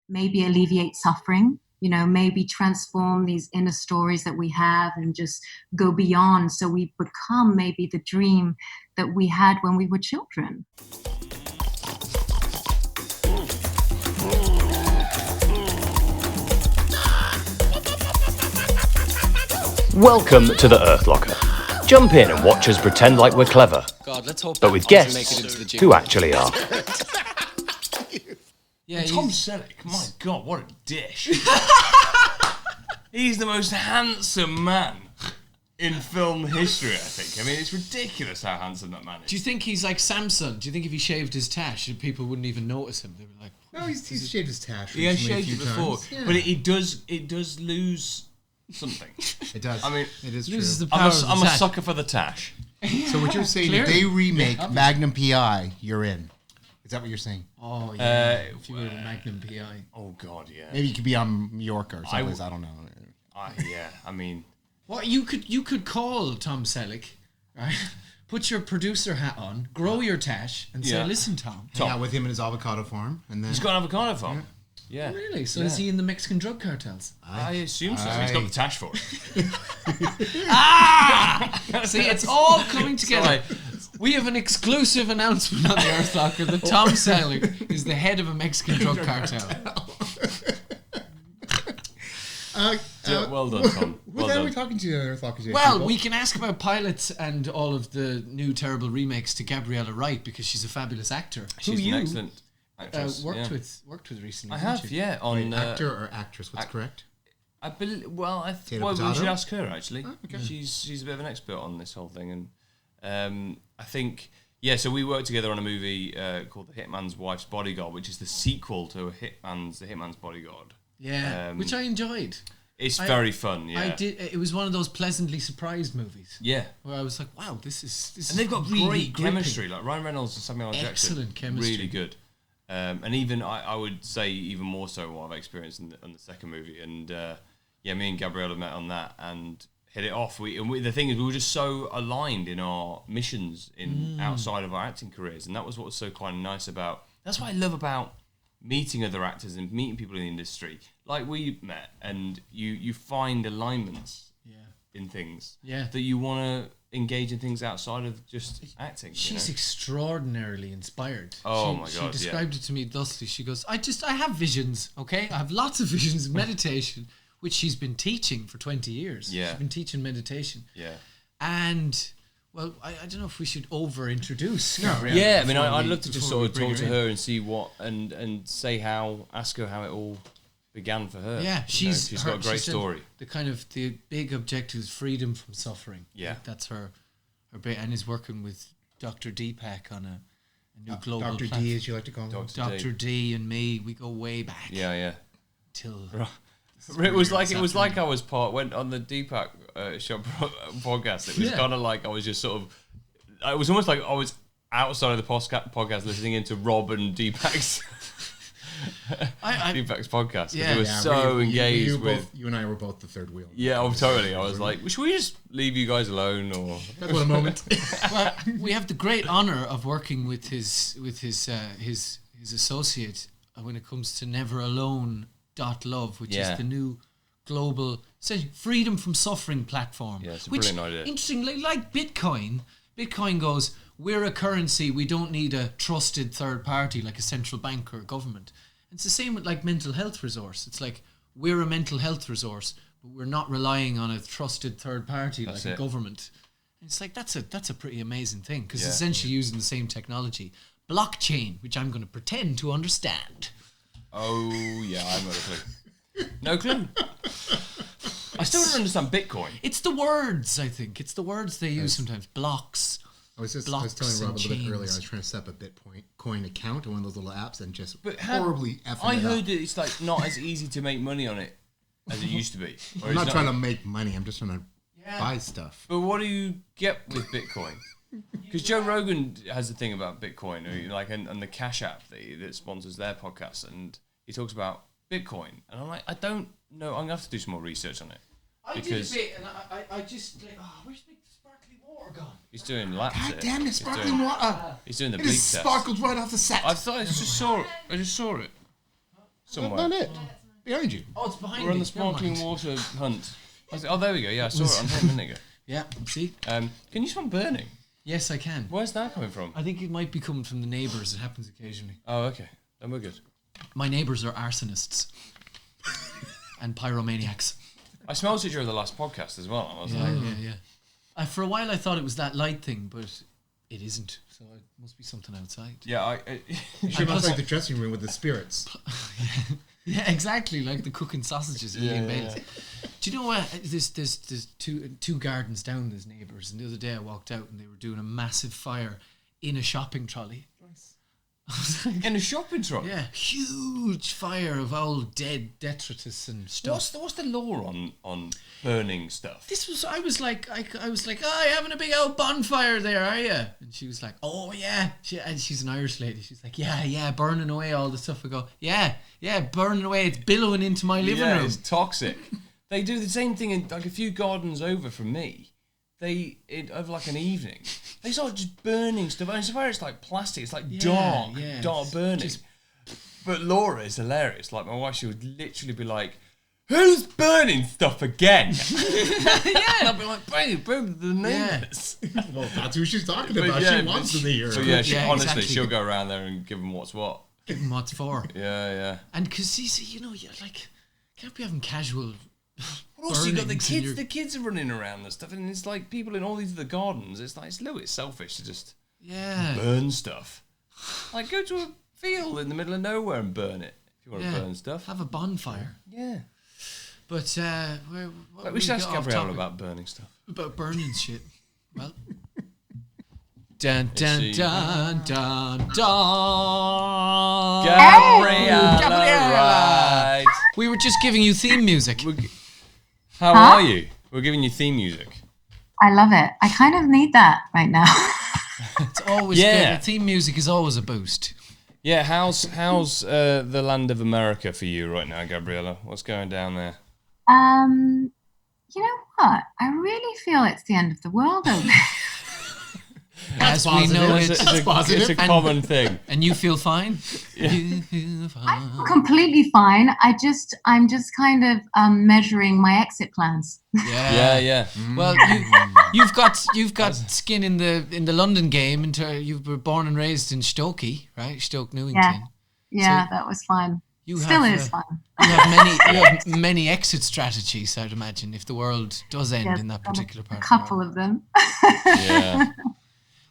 maybe alleviate suffering, maybe transform these inner stories that we have and just go beyond so we become maybe the dream that we had when we were children. Welcome to the Earth Locker. Jump in and watch us pretend like we're clever, but with guests who actually are. Yeah, Tom Selleck, my God, what a dish. He's the most handsome man in film history, I think. I mean, it's ridiculous how handsome that man is. Do you think he's like Samson? Do you think if he shaved his tash, people wouldn't even notice him? They were like, no, he's shaved his tash. He has shaved it before, yeah. but it does lose something. It does. I mean, it is true. The power I'm a sucker for the tash. So what you're saying, if they remake Magnum P.I., you're in. Is that what you're saying? Oh, yeah. If you go to Magnum P.I. Oh, God, yeah. Maybe you could be on Mallorca or something. I don't know. Yeah, I mean... What you could call Tom Selleck, right? Put your producer hat on, grow your tash, and say, listen, Tom. Hang out with him in his avocado farm. And then... He's got an avocado farm? Yeah. Oh, really? So is he in the Mexican drug cartels? I assume so. He's got the tash for it. See, it's all coming together. We have an exclusive announcement on the Earth Locker that Tom Selleck is the head of a Mexican drug cartel. Well done, Tom. Who are we talking to Earth Locker today? Well, we can ask about pilots and all of the new terrible remakes to Gabriella Wright because she's a fabulous actor. She's an excellent actress. Worked with recently. I have, yeah. On actor or actress? What's correct? I believe. Well, we should ask her actually. Oh, okay. She's a bit of an expert on this whole thing, and I think so we worked together on a movie called The Hitman's Wife's Bodyguard, which is the sequel to The Hitman's Bodyguard. Yeah, which I enjoyed. It's very fun. Yeah, I did. It was one of those pleasantly surprised movies. Yeah, where I was like, "Wow, this is." And they've got really great chemistry. Like Ryan Reynolds and Samuel L. Jackson, excellent chemistry, really good. And even I would say even more so what I've experienced in the second movie. And me and Gabriella met on that and hit it off. The thing is, we were just so aligned in our missions outside of our acting careers, and that was what was so quite nice about. That's what I love about meeting other actors and meeting people in the industry, like we met, and you find alignments in things that you want to engage in things outside of just acting. She's extraordinarily inspired. Oh my God! She described it to me thusly. She goes, I have visions. Okay, I have lots of visions of meditation, which she's been teaching for 20 years. Yeah, she's been teaching meditation. Yeah, and. Well, I don't know if we should over-introduce. No, I mean, I'd love to just sort of talk to her and see what, and ask her how it all began for her. Yeah, she's got a great story. The big objective is freedom from suffering. Yeah. That's her bit, and is working with Dr. Deepak on a new global Dr. platform. D, as you like to call him. Dr. D and me, we go way back. Yeah. Till... It was like I was went on the Deepak Shop podcast. It was kind of like I was just sort of. It was almost like I was outside of the podcast listening into Rob and Deepak's Deepak's podcast. Yeah, we were so engaged with. You and I were both the third wheel. Yeah, totally. I was like, should we just leave you guys alone, or for a moment? Well, we have the great honor of working with his associate when it comes to Never Alone. .love, which is the new global freedom from suffering platform. Yeah, it's a brilliant idea. Interestingly, like Bitcoin goes, we're a currency, we don't need a trusted third party like a central bank or a government. It's the same with like mental health resource. It's like we're a mental health resource, but we're not relying on a trusted third party like a government. And it's like that's a pretty amazing thing because it's essentially using the same technology. Blockchain, which I'm going to pretend to understand. Oh, yeah, I've got a clue. No clue. I still don't understand Bitcoin. It's the words, I think. It's the words they use sometimes. Blocks. I was telling Rob a little bit earlier, I was trying to set up a Bitcoin account on one of those little apps and just horribly effing I heard that it's like not as easy to make money on it as it used to be. I'm not trying to make money, I'm just trying to buy stuff. But what do you get with Bitcoin? Because Joe Rogan has a thing about Bitcoin, and the Cash App that sponsors their podcast, and he talks about Bitcoin, and I'm like, I don't know. I'm gonna have to do some more research on it. I did a bit, and I just like, where's the sparkling water gone? He's doing laps. God damn it, sparkling water! He's doing the bleep test. Sparkled right off the set. I just saw it. somewhere. Not it. Behind you. Oh, it's behind We're on me. the sparkling water hunt. There we go. Yeah, I saw it on here a minute ago. Yeah, see? Can you smell burning? Yes, I can. Where's that coming from? I think it might be coming from the neighbours. It happens occasionally. Oh, okay. Then we're good. My neighbours are arsonists and pyromaniacs. I smelled it during the last podcast as well. I was like, yeah. For a while I thought it was that light thing, but it isn't. So it must be something outside. yeah, You should have like the dressing room with the spirits. Yeah, exactly, like the cooking sausages in Ian Bailey's. Do you know what? There's two gardens down. There's neighbours, and the other day I walked out and they were doing a massive fire in a shopping trolley. in a shopping truck. Yeah, huge fire of old dead detritus and stuff. What's the law on burning stuff? I was like, oh, you're having a big old bonfire there, are you? And she was like, oh yeah. And she's an Irish lady. She's like, yeah, burning away all the stuff. I go, yeah, burning away. It's billowing into my living room. It's toxic. They do the same thing in like a few gardens over from me. Over like an evening, they start just burning stuff. And I swear it's like plastic. It's like dark burning. But Laura is hilarious. Like my wife, she would literally be like, "Who's burning stuff again?" And I'd be like, "Boom, the neighbours." Well, that's who she's talking about. She wants to hear. So honestly, exactly. she'll go around there and give them what's what. Give them what's for. Yeah. And because you know, you're like, can't be having casual. Also, you got the kids. The kids are running around and stuff, and it's like people in all these other gardens. It's like it's a little bit selfish to just burn stuff. Like go to a field in the middle of nowhere and burn it if you want to burn stuff. Have a bonfire. Yeah. But we should ask Gabriella about burning stuff. About burning shit. Well. Dun dun dun dun dun. Gabriella Wright. We were just giving you theme music. How are you? We're giving you theme music. I love it. I kind of need that right now. It's always good. The theme music is always a boost. Yeah, how's the land of America for you right now, Gabriella? What's going down there? You know what? I really feel it's the end of the world over there. As we know, it's a common thing. And you feel fine? You feel fine. I'm completely fine. I'm just kind of measuring my exit plans. Yeah. Well, you've got skin in the London game. You were born and raised in Stokey, right? Stoke Newington. Yeah, so that was fun. You Still is fun. You have many exit strategies, I'd imagine, if the world does end in that particular part. A couple of them. Yeah.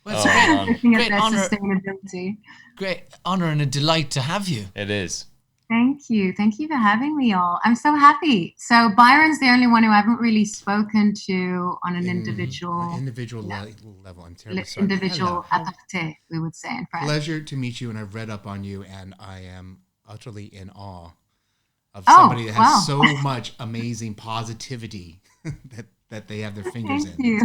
Well, it's great honor. Sustainability. Great honor and a delight to have you. It is. Thank you for having me, all. I'm so happy. So Byron's the only one who I haven't really spoken to on an individual level. I'm terribly sorry. Individual aparté, we would say in French. Pleasure to meet you, and I've read up on you, and I am utterly in awe of somebody that has so much amazing positivity that they have their fingers Thank in. you.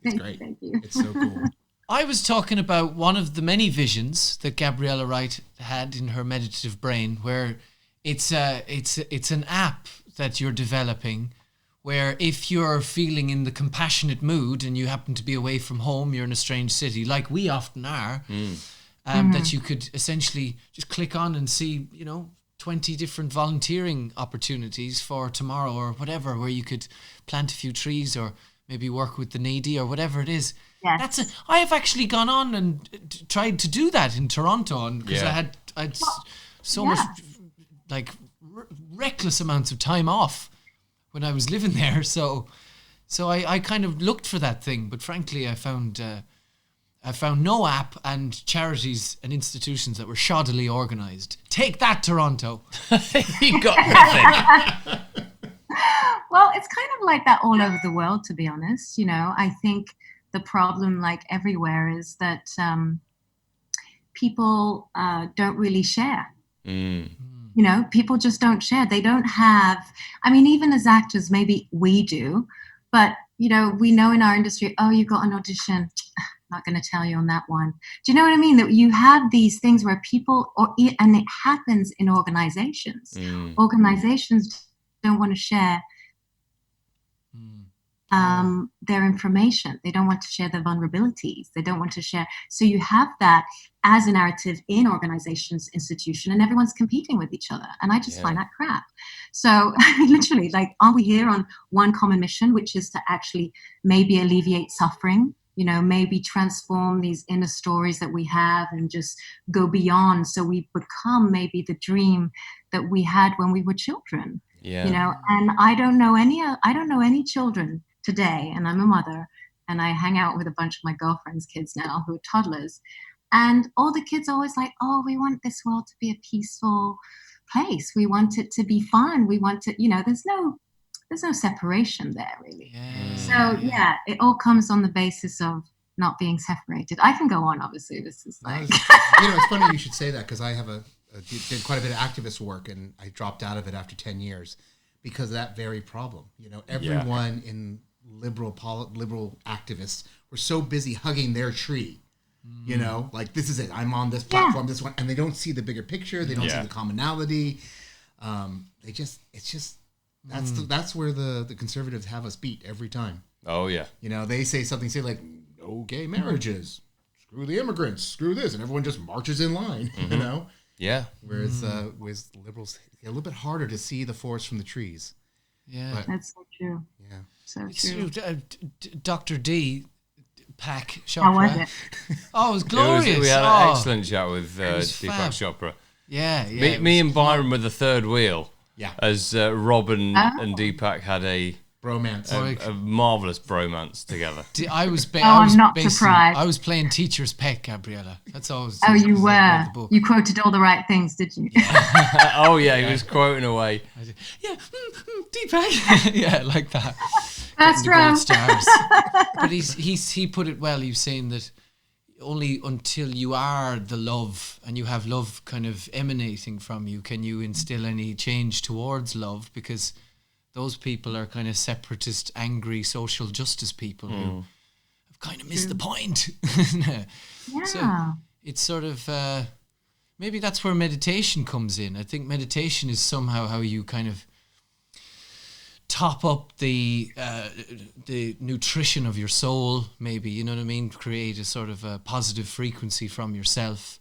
It's great. Thank you. It's so cool. I was talking about one of the many visions that Gabriella Wright had in her meditative brain, where it's an app that you're developing, where if you're feeling in the compassionate mood and you happen to be away from home, you're in a strange city, like we often are, that you could essentially just click on and see, 20 different volunteering opportunities for tomorrow or whatever, where you could plant a few trees or maybe work with the needy or whatever it is. Yes. I have actually gone on and tried to do that in Toronto, because I had so much reckless amounts of time off when I was living there. So I kind of looked for that thing, but frankly, I found no app and charities and institutions that were shoddily organised. Take that, Toronto! You got nothing. Well, it's kind of like that all over the world, to be honest. I think the problem, like everywhere, is that people don't really share. People just don't share. They don't have, even as actors, maybe we do, but, we know in our industry, you got an audition. Not going to tell you on that one. Do you know what I mean? That you have these things where people, and it happens in organizations. Organizations don't want to share their information. They don't want to share their vulnerabilities. They don't want to share. So you have that as a narrative in organizations, institution, and everyone's competing with each other. And I just find that crap. So literally, like, aren't we here on one common mission, which is to actually maybe alleviate suffering, maybe transform these inner stories that we have and just go beyond, so we become maybe the dream that we had when we were children. And I don't know any children today, and I'm a mother, and I hang out with a bunch of my girlfriend's kids now who are toddlers, and all the kids are always like, oh, we want this world to be a peaceful place, we want it to be fun, we want to, there's no separation there, really. It all comes on the basis of not being separated. I can go on, obviously. This is like it's funny you should say that, because I have did quite a bit of activist work, and I dropped out of it after 10 years because of that very problem. Everyone in liberal activists were so busy hugging their tree. Like, this is it, I'm on this platform, this one, and they don't see the bigger picture, they don't see the commonality. That's where the conservatives have us beat every time. Oh yeah. They say something, like, no gay marriages, screw the immigrants, screw this, and everyone just marches in line. Yeah. Whereas liberals, a little bit harder to see the forest from the trees. Yeah, but, that's so true. Yeah, so true. Dr. D. Pack Chopra. How was it? Oh, it was glorious. We had an excellent chat with Deepak Chopra. Yeah. Me and Byron were the third wheel. Yeah. As Robin and Deepak had a bromance, a marvelous bromance together. I'm not surprised. I was playing teacher's pet, Gabriella. That's always. Oh, you were. You quoted all the right things, did you? Oh yeah, he was quoting away. Yeah, Deepak. Yeah, like that. That's right. Stars. But he put it well. He was saying that only until you are the love and you have love kind of emanating from you can you instill any change towards love, because those people are kind of separatist, angry, social justice people who have kind of missed the point. Yeah. So it's sort of maybe that's where meditation comes in. I think meditation is somehow how you kind of top up the nutrition of your soul, maybe, you know what I mean? Create a sort of a positive frequency from yourself.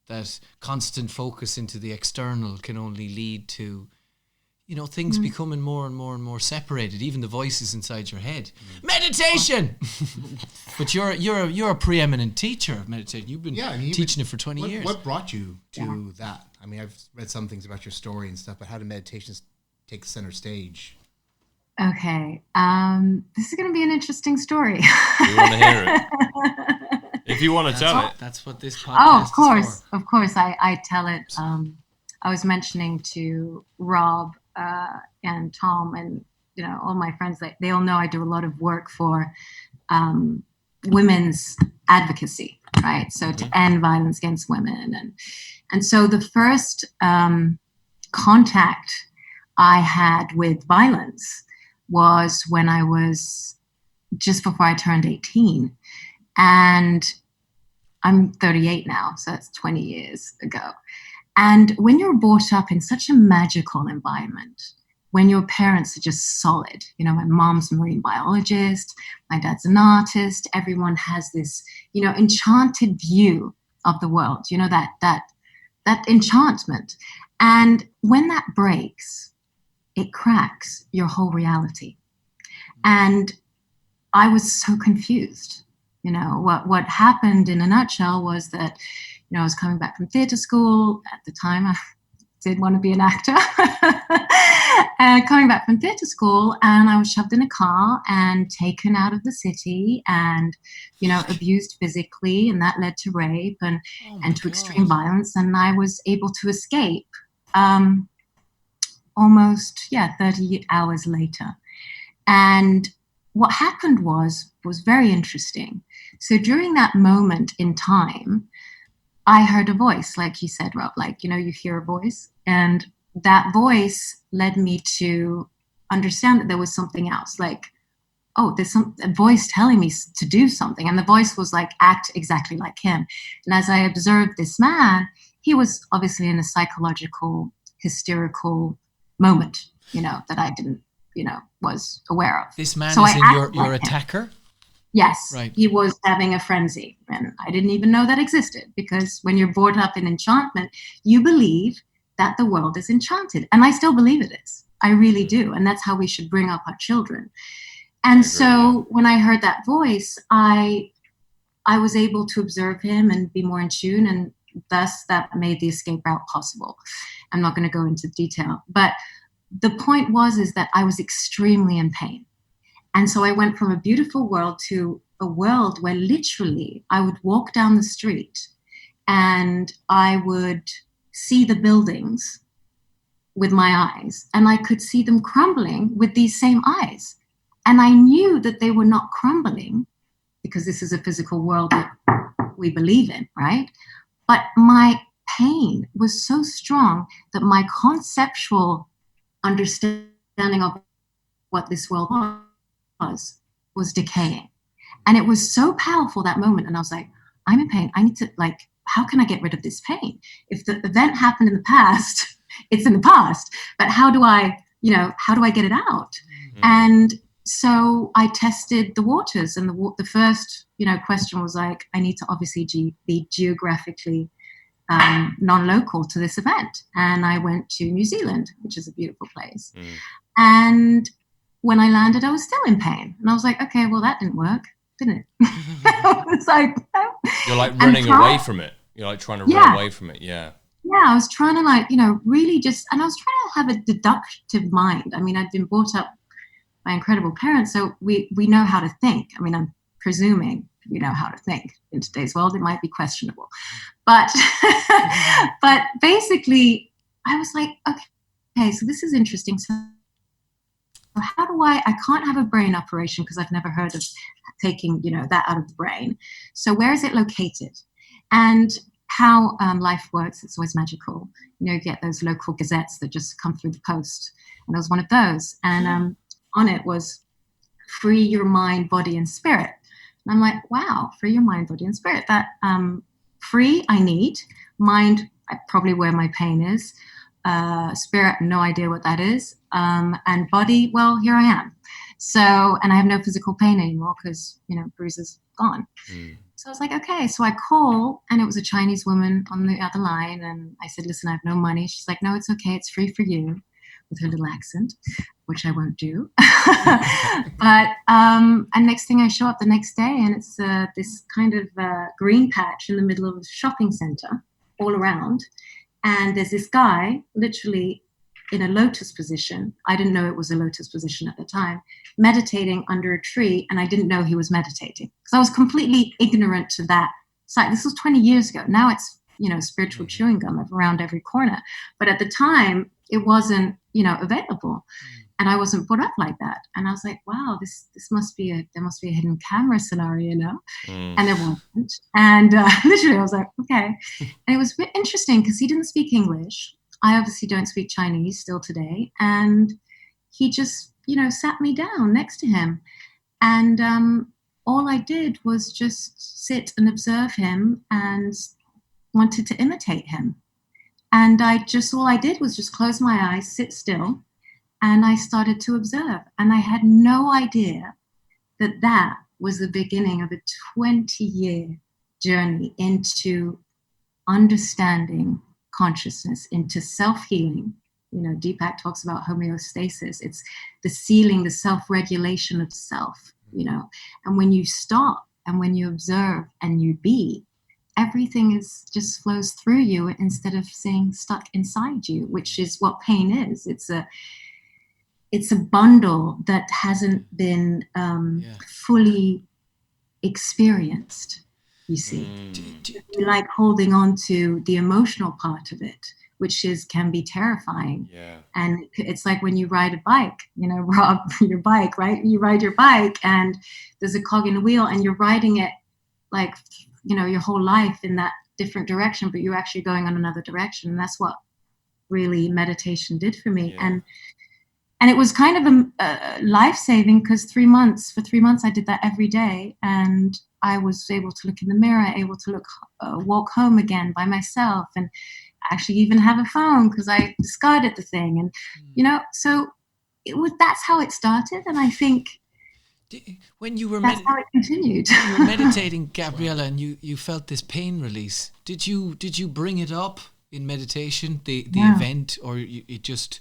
That constant focus into the external can only lead to, things becoming more and more and more separated. Even the voices inside your head. Meditation. But you're a preeminent teacher of meditation. You've been teaching it for 20 years. What brought you to that? I mean, I've read some things about your story and stuff, but how did meditation take center stage? Okay, this is going to be an interesting story. We want to hear it. If you want to tell it. That's what this podcast is for. Of course, I tell it. I was mentioning to Rob and Tom and all my friends, they all know I do a lot of work for women's advocacy, right? So to end violence against women, and so the first contact I had with violence was when I was just before I turned 18. And I'm 38 now, so that's 20 years ago. And when you're brought up in such a magical environment, when your parents are just solid, my mom's a marine biologist, my dad's an artist, everyone has this, enchanted view of the world, that enchantment. And when that breaks, it cracks your whole reality. And I was so confused. What happened in a nutshell was that, I was coming back from theatre school. At the time, I did want to be an actor. And coming back from theatre school, and I was shoved in a car and taken out of the city and, abused physically. And that led to rape and to extreme violence. And I was able to escape almost 30 hours later. And what happened was very interesting. So during that moment in time, I heard a voice, like you said, Rob, you hear a voice, and that voice led me to understand that there was something else, there's a voice telling me to do something. And the voice was act exactly like him. And as I observed this man, he was obviously in a psychological, hysterical moment, that I didn't was aware of. This man so is your like attacker? Yes, right. He was having a frenzy, and I didn't even know that existed, because when you're brought up in enchantment, you believe that the world is enchanted, and I still believe it is. I really do, and that's how we should bring up our children. And when I heard that voice, I was able to observe him and be more in tune, and thus that made the escape route possible. I'm not going to go into detail, but the point is that I was extremely in pain. And so I went from a beautiful world to a world where literally I would walk down the street and I would see the buildings with my eyes, and I could see them crumbling with these same eyes. And I knew that they were not crumbling because this is a physical world that we believe in, right? But my pain was so strong that my conceptual understanding of what this world was decaying. And it was so powerful, that moment. And I was like, I'm in pain. I need to, how can I get rid of this pain? If the event happened in the past, it's in the past. But how do I get it out? Mm-hmm. And so I tested the waters, and the first, question was like, I need to obviously be geographically non-local to this event. And I went to New Zealand, which is a beautiful place. Mm. And when I landed, I was still in pain. And I was like, okay, well, that didn't work, didn't it? It's like, no. You're like running away from it. You're like trying to run away from it. Yeah. Yeah, I was trying to really and I was trying to have a deductive mind. I mean, I'd been brought up by incredible parents, so we know how to think. I mean, I'm presuming we know how to think. In today's world, it might be questionable. But but basically, I was like, okay, so this is interesting. So how do I can't have a brain operation because I've never heard of taking, that out of the brain. So where is it located? And how life works, it's always magical. You get those local gazettes that just come through the post. And it was one of those. And on it was free your mind, body, and spirit. And I'm like, wow, free your mind, body, and spirit. That free, I need. Mind, probably where my pain is. Spirit, no idea what that is. And body, well, here I am. So, and I have no physical pain anymore because, bruises gone. Mm. So I was like, okay. So I call, and it was a Chinese woman on the other line. And I said, listen, I have no money. She's like, no, it's okay. It's free for you, with her little accent, which I won't do. But, and next thing I show up the next day, and it's this kind of green patch in the middle of a shopping center all around. And there's this guy literally in a lotus position. I didn't know it was a lotus position at the time, meditating under a tree. And I didn't know he was meditating because I was completely ignorant to that site. This was 20 years ago. Now it's, spiritual chewing gum around every corner. But at the time it wasn't, available. And I wasn't brought up like that. And I was like, wow, this must be there must be a hidden camera scenario, And there wasn't. And literally I was like, okay. And it was a bit interesting because he didn't speak English. I obviously don't speak Chinese still today. And he just, sat me down next to him. And all I did was just sit and observe him and wanted to imitate him. And all I did was just close my eyes, sit still, and I started to observe. And I had no idea that was the beginning of a 20-year journey into understanding consciousness, into self-healing. Deepak talks about homeostasis. It's the sealing, the self-regulation of self, And when you stop and when you observe and you be, everything just flows through you instead of staying stuck inside you, which is what pain is. It's a bundle that hasn't been fully experienced, you see. You like holding on to the emotional part of it, which can be terrifying. Yeah. And it's like when you ride a bike, Rob, your bike, right? You ride your bike and there's a cog in the wheel and you're riding it like, your whole life in that different direction, but you're actually going on another direction. And that's what really meditation did for me. Yeah. And it was kind of a life-saving because for 3 months I did that every day, and I was able to look in the mirror, able to walk home again by myself, and actually even have a phone because I discarded the thing. And so that's how it started, and I think when you were that's how it continued. When you were meditating, Gabriella, and you felt this pain release, did you bring it up in meditation, the event, or it just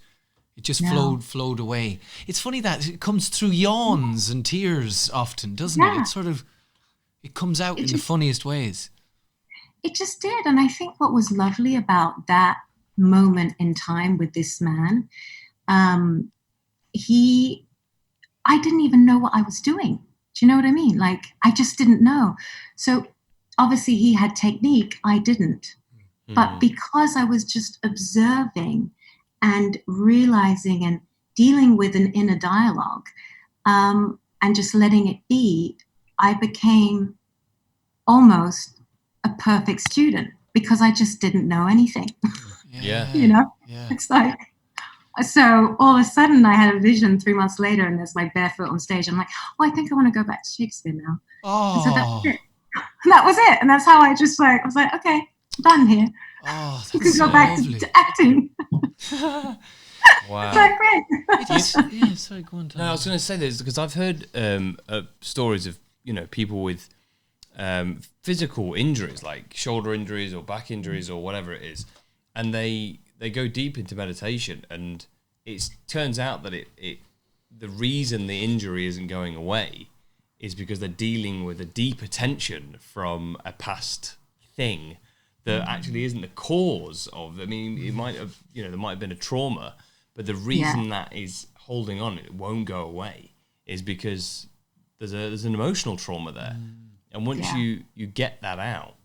flowed away? It's funny that it comes through yawns and tears often, doesn't it? It's sort of, it comes out in the funniest ways. It just did. And I think what was lovely about that moment in time with this man, I didn't even know what I was doing. Do you know what I mean? Like, I just didn't know. So obviously he had technique, I didn't. But because I was just observing and realizing and dealing with an inner dialogue, and just letting it be, I became almost a perfect student because I just didn't know anything. Yeah. You know? Yeah. It's like, so all of a sudden I had a vision 3 months later, and there's my barefoot on stage. I'm like, I think I want to go back to Shakespeare now. And so that was it. That was it. And that's how I just I was like, okay, I'm done here. Oh, that's you can so go back lovely. to acting. Wow. It's like, great. Yeah, sorry, go on. No, I was going to say this because I've heard stories of, people with physical injuries, like shoulder injuries or back injuries or whatever it is, and they go deep into meditation, and it turns out that the reason the injury isn't going away is because they're dealing with a deeper tension from a past thing that actually isn't the cause of. I mean, it might have, there might have been a trauma, but the reason that is holding on, it won't go away, is because there's an emotional trauma there, and once you get that out,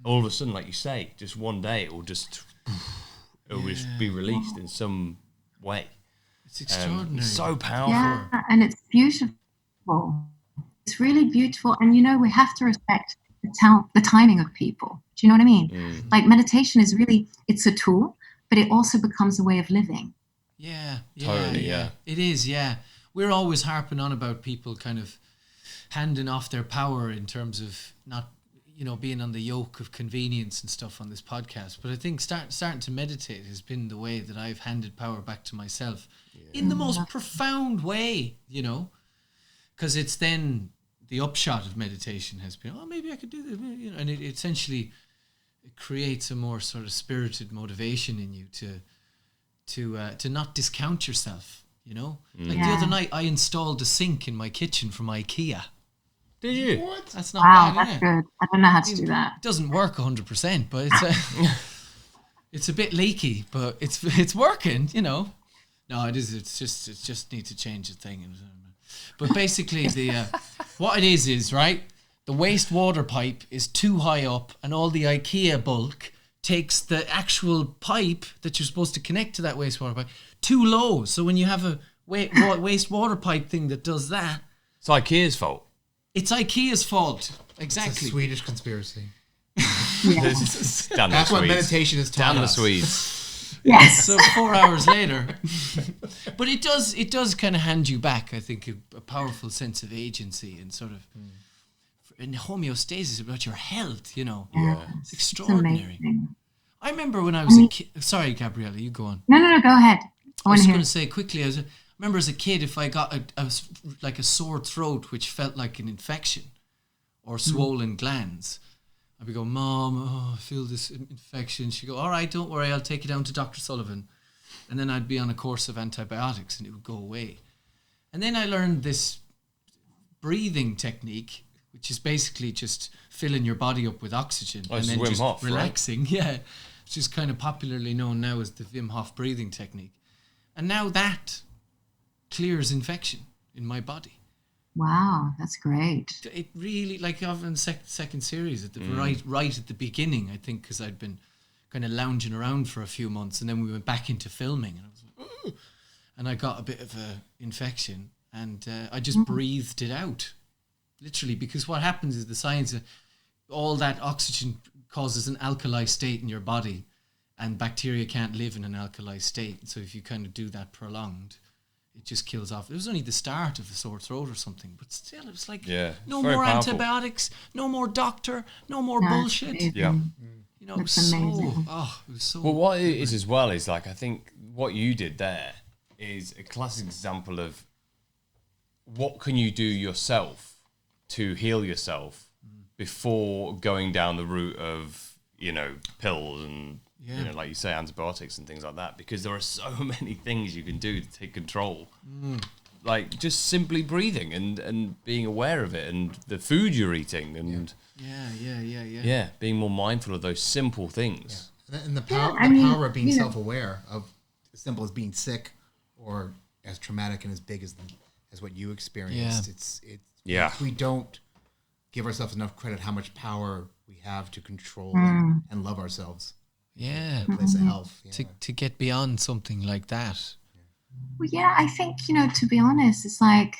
all of a sudden, like you say, just one day it will just be released in some way. It's extraordinary. It's so powerful. Yeah, and it's beautiful. It's really beautiful, and we have to respect the timing of people. Do you know what I mean? Like, meditation is really, it's a tool, but it also becomes a way of living. Yeah. Totally, yeah. It is, yeah. We're always harping on about people kind of handing off their power in terms of not, being on the yoke of convenience and stuff on this podcast. But I think starting to meditate has been the way that I've handed power back to myself in the most profound way, because it's then the upshot of meditation has been, maybe I could do this, and it essentially creates a more sort of spirited motivation in you to not discount yourself, Like the other night, I installed a sink in my kitchen from IKEA. Did you? What? That's not bad, that's is it? Good. I don't know how to do that. It doesn't work 100%, but it's a bit leaky, but it's working, No, it is. It just needs to change the thing. But basically, what it is right. The wastewater pipe is too high up, and all the IKEA bulk takes the actual pipe that you're supposed to connect to that wastewater pipe too low. So when you have a wastewater pipe thing that does that, it's IKEA's fault. It's IKEA's fault. Exactly. It's a Swedish conspiracy. That's what meditation is taught us. Damn the Swedes. Yes. So 4 hours later, but it does kind of hand you back, I think, a powerful sense of agency and sort of and homeostasis about your health. Yeah, it's extraordinary. I remember when I was a kid. Sorry, Gabriella, you go on. No, go ahead. I was going to say quickly. I remember as a kid, if I got a sore throat, which felt like an infection or swollen glands, I would go, Mom, I feel this infection. She'd go, all right, don't worry, I'll take you down to Dr. Sullivan. And then I'd be on a course of antibiotics and it would go away. And then I learned this breathing technique, which is basically just filling your body up with oxygen and then just Hof, relaxing. Right? Yeah, which is kind of popularly known now as the Wim Hof breathing technique. And now that clears infection in my body. Wow, that's great. It really, like in the second series, at the right at the beginning, I think, because I'd been kind of lounging around for a few months, and then we went back into filming, and I was like, oh, and I got a bit of a infection, and I just breathed it out, literally, because what happens is the science, all that oxygen causes an alkali state in your body, and bacteria can't live in an alkali state. So if you kind of do that prolonged, it just kills off. It was only the start of a sore throat or something, but still, it was like, no more antibiotics, no more doctor, no more bullshit. Amazing. Yeah. You know, it was so. Well, what it is as well is, like, I think what you did there is a classic example of what can you do yourself to heal yourself before going down the route of, pills and, like you say, antibiotics and things like that, because there are so many things you can do to take control. Like just simply breathing and being aware of it and the food you're eating and being more mindful of those simple things. Yeah. And the power of being self-aware of as simple as being sick or as traumatic and as big as what you experienced. It's we don't give ourselves enough credit how much power we have to control and love ourselves. Yeah. A place of health. Yeah. To get beyond something like that. Well, yeah, I think, to be honest, it's like,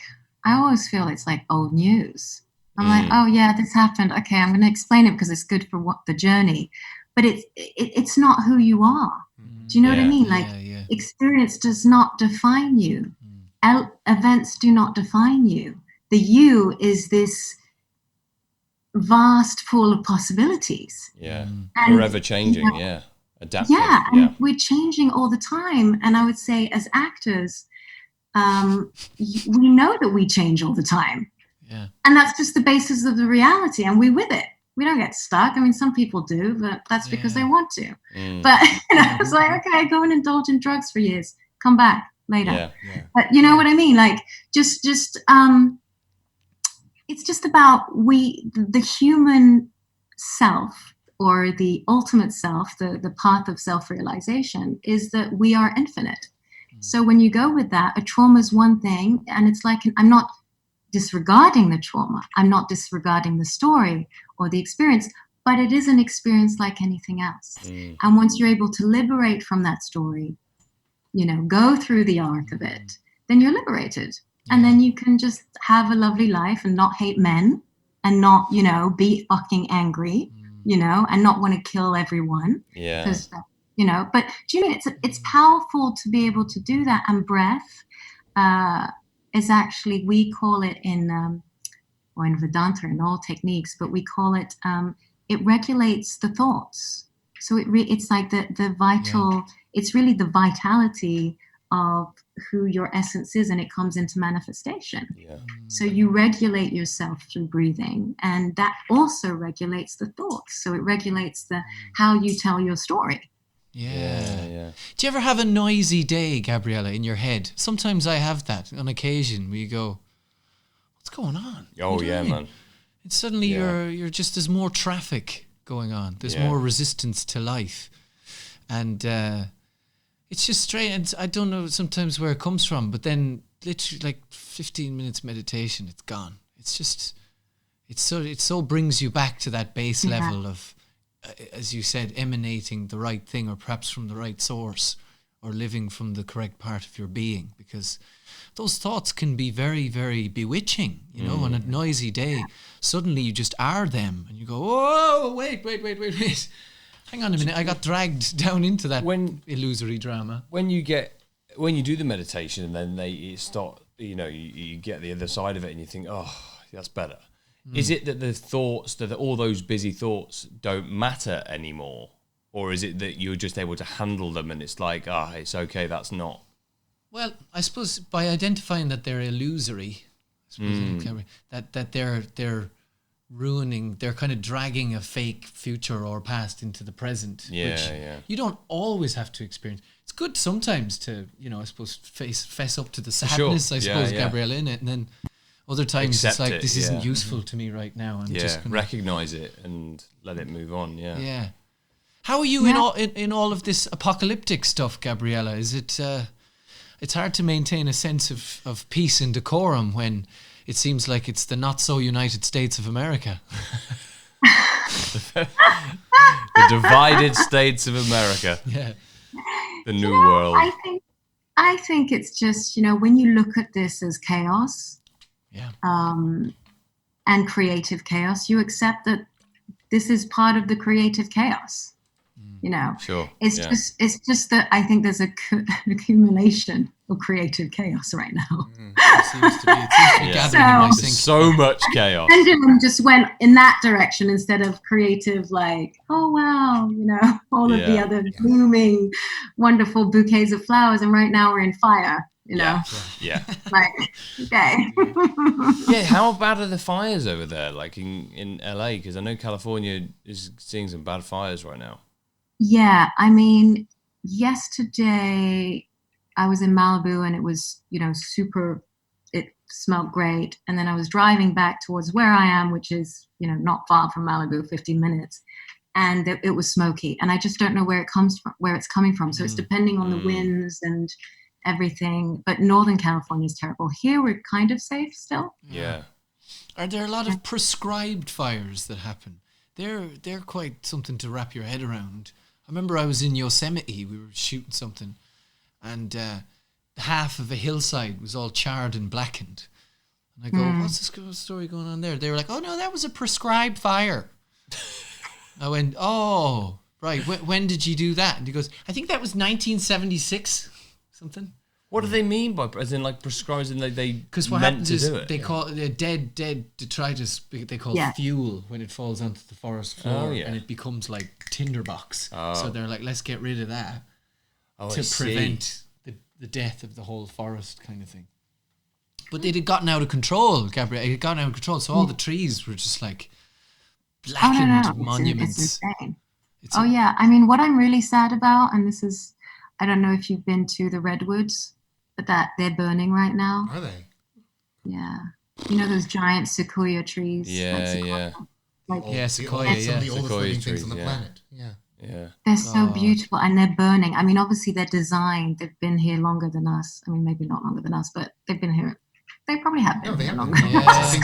I always feel it's like old news. I'm like, oh yeah, this happened. Okay, I'm going to explain it because it's good for the journey. But it's not who you are. Do you know what I mean? Like, experience does not define you. Events do not define you. The you is this vast pool of possibilities. Yeah, forever changing, adapting. Yeah, and we're changing all the time. And I would say as actors, we know that we change all the time. Yeah. And that's just the basis of the reality, and we're with it. We don't get stuck. I mean, some people do, but that's because they want to. But, it's like, okay, go and indulge in drugs for years. Come back later. Yeah. But you know what I mean? Like, just it's just about the human self, or the ultimate self, the path of self-realization, is that we are infinite. So when you go with that, a trauma is one thing, and it's like, I'm not disregarding the trauma. I'm not disregarding the story or the experience, but it is an experience like anything else. And once you're able to liberate from that story, go through the arc of it, then you're liberated. And then you can just have a lovely life and not hate men and not, be fucking angry, and not want to kill everyone. Yeah. Because, but do you mean it's powerful to be able to do that? And breath is actually, we call it in Vedanta and all techniques, but we call it, it regulates the thoughts. So it's like the vital, it's really the vitality of who your essence is, and it comes into manifestation. Yeah. So you regulate yourself through breathing, and that also regulates the thoughts. So it regulates how you tell your story. Yeah. Do you ever have a noisy day, Gabriella, in your head? Sometimes I have that on occasion where you go, what's going on? Oh, yeah, man. And suddenly you're just, there's more traffic going on. There's more resistance to life. And it's just strange. I don't know sometimes where it comes from, but then literally like 15 minutes meditation, it's gone. It's just, it so brings you back to that base level of, as you said, emanating the right thing, or perhaps from the right source, or living from the correct part of your being, because those thoughts can be very, very bewitching, on a noisy day. Suddenly you just are them, and you go, oh, wait. Hang on a minute, I got dragged down into that illusory drama. When you do the meditation and then you start, you get the other side of it and you think, oh, that's better. Is it that the thoughts, that all those busy thoughts don't matter anymore? Or is it that you're just able to handle them and it's like, it's okay, that's not? Well, I suppose by identifying that they're illusory, that they're ruining, they're kind of dragging a fake future or past into the present. Which you don't always have to experience. It's good sometimes to, I suppose, fess up to the sadness, I suppose, Gabriella, in it, and then other times accept it's like, this isn't useful to me right now. I'm just gonna recognize it and let it move on. Yeah. How are you in all of this apocalyptic stuff, Gabriella? Is it? It's hard to maintain a sense of peace and decorum when it seems like it's the not so United States of America. The divided states of America. Yeah. The new world. I think it's just, when you look at this as chaos. Yeah. And creative chaos, you accept that this is part of the creative chaos. you know. Sure. It's just that I think there's an accumulation of creative chaos right now. It seems to be gathering in my sink. So much chaos. Pendulum just went in that direction instead of creative, like, oh wow, you know, all of the other blooming, wonderful bouquets of flowers, and right now we're in fire. You know, like, okay. Yeah, how bad are the fires over there, like in LA? Because I know California is seeing some bad fires right now. Yeah, I mean, yesterday I was in Malibu and it was, you know, it smelled great. And then I was driving back towards where I am, which is, you know, not far from Malibu, 15 minutes. And it was smoky. And I just don't know where it's coming from. So it's depending on the winds and everything. But Northern California is terrible. Here we're kind of safe still. Yeah. Are there a lot of prescribed fires that happen? They're quite something to wrap your head around. I remember I was in Yosemite. We were shooting something, and half of a hillside was all charred and blackened. And I go, what's this story going on there? They were like, oh no, that was a prescribed fire. I went, oh, right. When did you do that? And he goes, I think that was 1976, something. What do they mean by, as in like prescribed, and like they because what happens is they call dead detritus. They call fuel when it falls onto the forest floor, and it becomes like tinderbox. So they're like, let's get rid of that to prevent the death of the whole forest, kind of thing. But it had gotten out of control, Gabrielle. It had gotten out of control, so all the trees were just like blackened monuments. It's insane. I mean, what I'm really sad about, and this is, I don't know if you've been to the redwoods, but that they're burning right now. Are they? Yeah. You know those giant sequoia trees? Yeah. Sequoia. Some of the oldest living trees, things on the planet. Yeah. They're so beautiful, and they're burning. I mean, obviously they're designed. They've been here longer than us. I mean, maybe not longer than us, but they've been here. They probably have been. No, they have longer. I think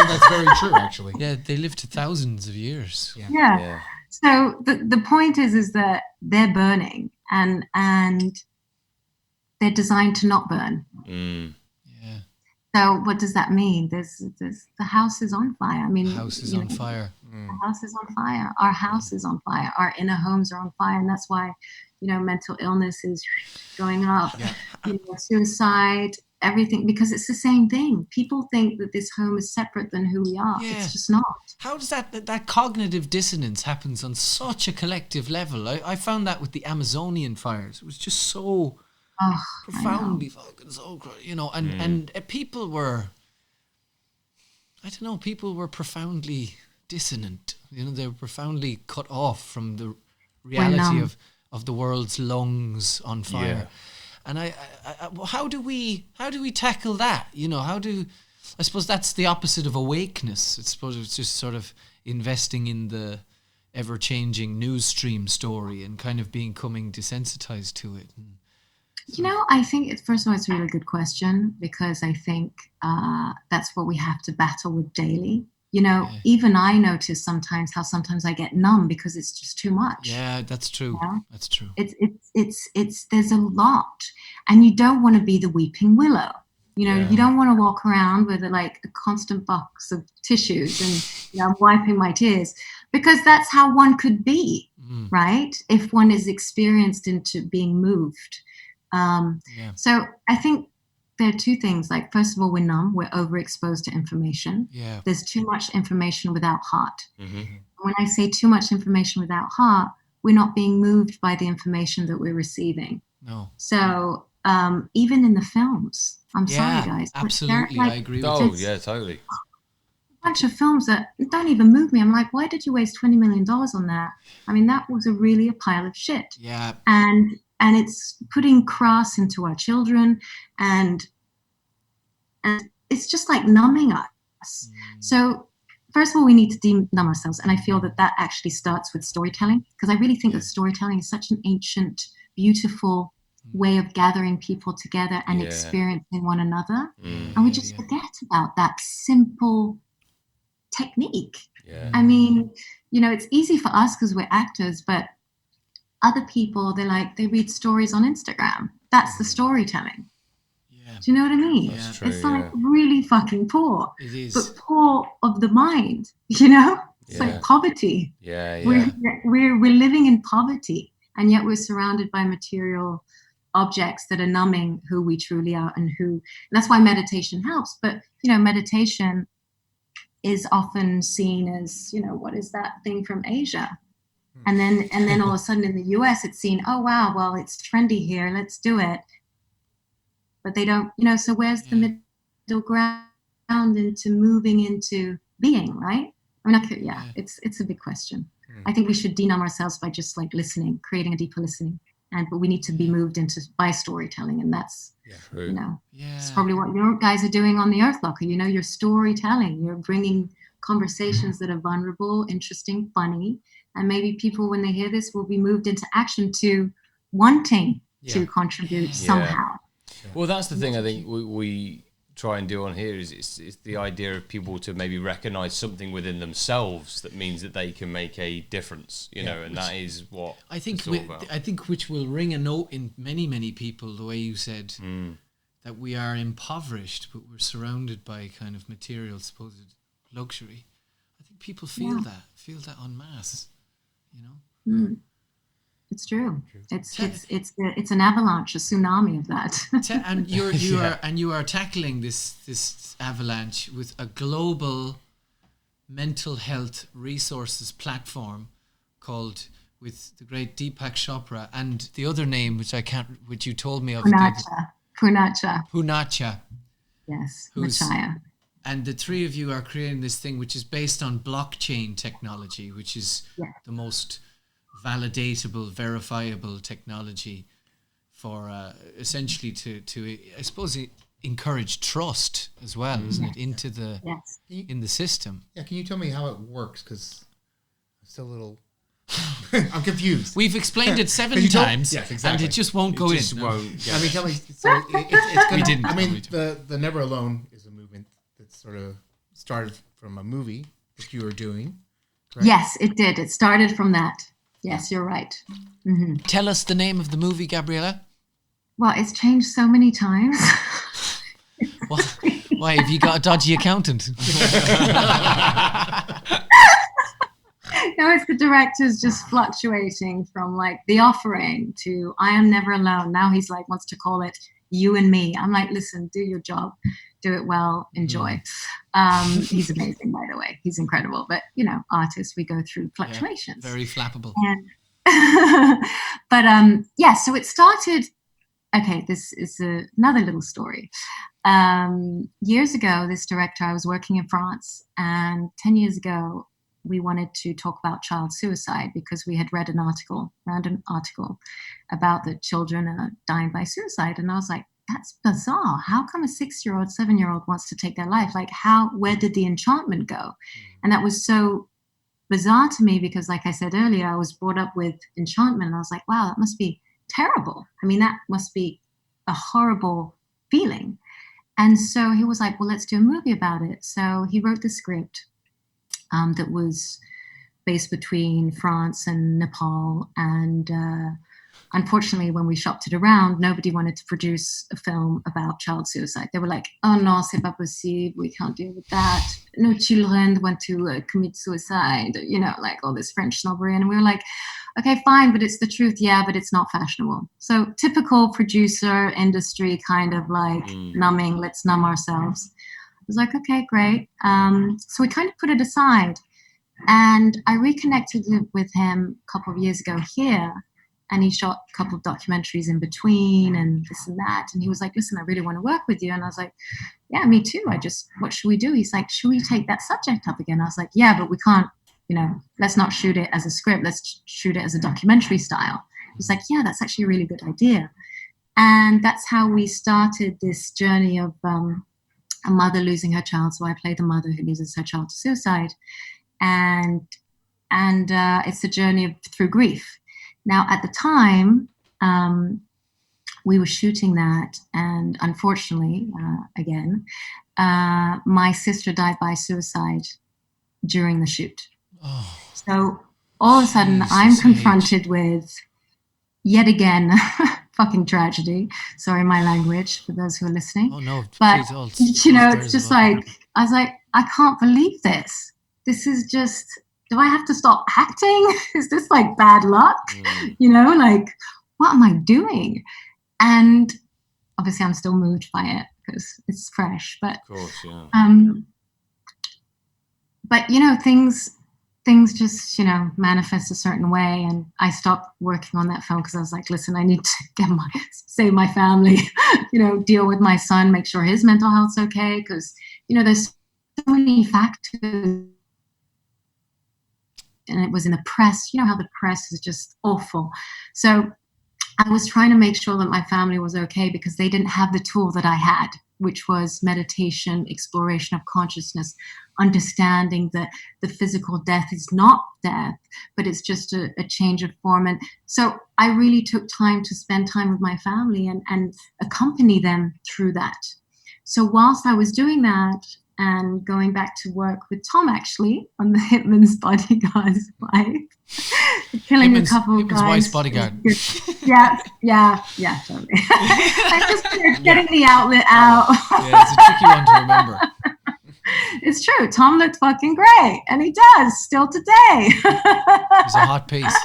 that's very true, actually. Yeah, they lived to thousands of years. Yeah. So the point is that they're burning, and they're designed to not burn. Yeah. So what does that mean? There's the house is on fire. I mean, the house is on fire. The house is on fire. Our house is on fire. Our inner homes are on fire, and that's why, you know, mental illness is going up. You know, suicide, everything, because it's the same thing. People think that this home is separate than who we are. It's just not. How does that cognitive dissonance happens on such a collective level? I found that with the Amazonian fires. It was just so profoundly fucking so, you know, and people were, I don't know, people were profoundly dissonant. You know, they were profoundly cut off from the reality of the world's lungs on fire. And I how do we tackle that? You know, I suppose that's the opposite of awakeness. I suppose it's just sort of investing in the ever-changing news stream story and kind of becoming desensitized to it. You know, I think, first of all, it's a really good question, because I think that's what we have to battle with daily. You know, even I notice sometimes how sometimes I get numb because it's just too much. Yeah, that's true. You know? That's true. It's there's a lot, and you don't want to be the weeping willow. You know, you don't want to walk around with a constant box of tissues and, you know, I'm wiping my tears, because that's how one could be, right? If one is experienced into being moved. So I think there are two things. Like, first of all, we're numb. We're overexposed to information. Yeah. There's too much information without heart. When I say too much information without heart, we're not being moved by the information that we're receiving. No. So even in the films, I'm sorry, guys. Absolutely, I agree with you. Oh, yeah, totally. A bunch of films that don't even move me. I'm like, why did you waste $20 million on that? I mean, that was really a pile of shit. Yeah. And it's putting crass into our children, and it's just like numbing us. So first of all, we need to numb ourselves. And I feel that actually starts with storytelling, because I really think that storytelling is such an ancient, beautiful way of gathering people together and experiencing one another. And we just forget about that simple technique. I mean, you know, it's easy for us because we're actors, but other people, they read stories on Instagram. That's the storytelling. Do you know what I mean? That's true, it's like really fucking poor. It is. But poor of the mind, you know? It's like poverty. Yeah. We're living in poverty, and yet we're surrounded by material objects that are numbing who we truly are, and that's why meditation helps. But meditation is often seen as, what is that thing from Asia? And then all of a sudden in the US it's seen, oh wow, well it's trendy here, let's do it. But they don't, so where's the middle ground into moving into being, right? I mean, it's a big question. I think we should denumb ourselves by just like listening, creating a deeper listening. But we need to be moved by storytelling, and that's it's probably what your guys are doing on the Earth Locker. You're storytelling, you're bringing conversations that are vulnerable, interesting, funny, and maybe people, when they hear this, will be moved into action to wanting to contribute somehow. Well, that's the thing I think we try and do on here is it's the idea of people to maybe recognize something within themselves that means that they can make a difference, and that is what I think it's all about. I think which will ring a note in many people, the way you said that we are impoverished, but we're surrounded by kind of material supposed luxury. I think people feel that en masse, It's true. It's an avalanche, a tsunami of that. And you are tackling this avalanche with a global mental health resources platform called, with the great Deepak Chopra, and the other name which you told me of, Punacha. Yes, Machaya. And the three of you are creating this thing which is based on blockchain technology, which is the most validatable, verifiable technology for essentially to I suppose encourage trust as well, isn't it, into the in the system? Yeah, can you tell me how it works? Because I'm still a little I'm confused. We've explained it 7 times, and it just won't go in. I mean, tell me. So it's gonna, we didn't. I mean, the Never Alone is a movement that sort of started from a movie that you were doing. Correct? Yes, it did. It started from that. Yes, you're right. Mm-hmm. Tell us the name of the movie, Gabriella. Well, it's changed so many times. Why, have you got a dodgy accountant? No, it's the director's just fluctuating from like The Offering to I Am Never Alone. Now he's like wants to call it You and Me. I'm like, listen, do your job, do it well, enjoy. He's amazing, by the way. He's incredible. But artists, we go through fluctuations. Very flappable. But so it started. Okay, this is another little story. Years ago, this director, I was working in France, and 10 years ago, we wanted to talk about child suicide because we had read an article about that children are dying by suicide. And I was like, that's bizarre. How come a 6-year-old, 7-year-old wants to take their life? Like, where did the enchantment go? And that was so bizarre to me because, like I said earlier, I was brought up with enchantment. And I was like, wow, that must be terrible. I mean, that must be a horrible feeling. And so he was like, well, let's do a movie about it. So he wrote the script that was based between France and Nepal. And unfortunately, when we shopped it around, nobody wanted to produce a film about child suicide. They were like, oh no, c'est pas possible. We can't deal with that. No children want to commit suicide, like all this French snobbery. And we were like, okay, fine, but it's the truth. Yeah, but it's not fashionable. So typical producer industry kind of like numbing, let's numb ourselves. I was like, okay, great. So we kind of put it aside. And I reconnected with him a couple of years ago here. And he shot a couple of documentaries in between and this and that. And he was like, listen, I really want to work with you. And I was like, yeah, me too. What should we do? He's like, should we take that subject up again? I was like, yeah, but we can't, let's not shoot it as a script. Let's shoot it as a documentary style. He's like, yeah, that's actually a really good idea. And that's how we started this journey of a mother losing her child. So I play the mother who loses her child to suicide. And it's a journey through grief. Now, at the time, we were shooting that, and unfortunately, again, my sister died by suicide during the shoot. Oh, so all of a sudden, I'm confronted with, yet again, fucking tragedy. Sorry, my language, for those who are listening. Oh, no. But, it's just like, I was like, I can't believe this. This is just do I have to stop acting? Is this like bad luck? You know, like, what am I doing? And obviously I'm still moved by it because it's fresh, but, of course, yeah. But, you know, things just, you know, manifest a certain way. And I stopped working on that film because I was like, listen, I need to save my family, you know, deal with my son, make sure his mental health's okay. Because, you know, there's so many factors. And it was in the press, you know how the press is just awful. So I was trying to make sure that my family was okay because they didn't have the tool that I had, which was meditation, exploration of consciousness, understanding that the physical death is not death, but it's just a change of form. And so I really took time to spend time with my family and accompany them through that. So whilst I was doing that and going back to work with Tom, actually, on the Hitman's Bodyguard's wife, killing a couple of guys. Hitman's wife's bodyguard. Yeah, totally. I'm just getting the outlet out. Yeah, it's a tricky one to remember. It's true. Tom looked fucking great, and he does still today. He's a hot piece.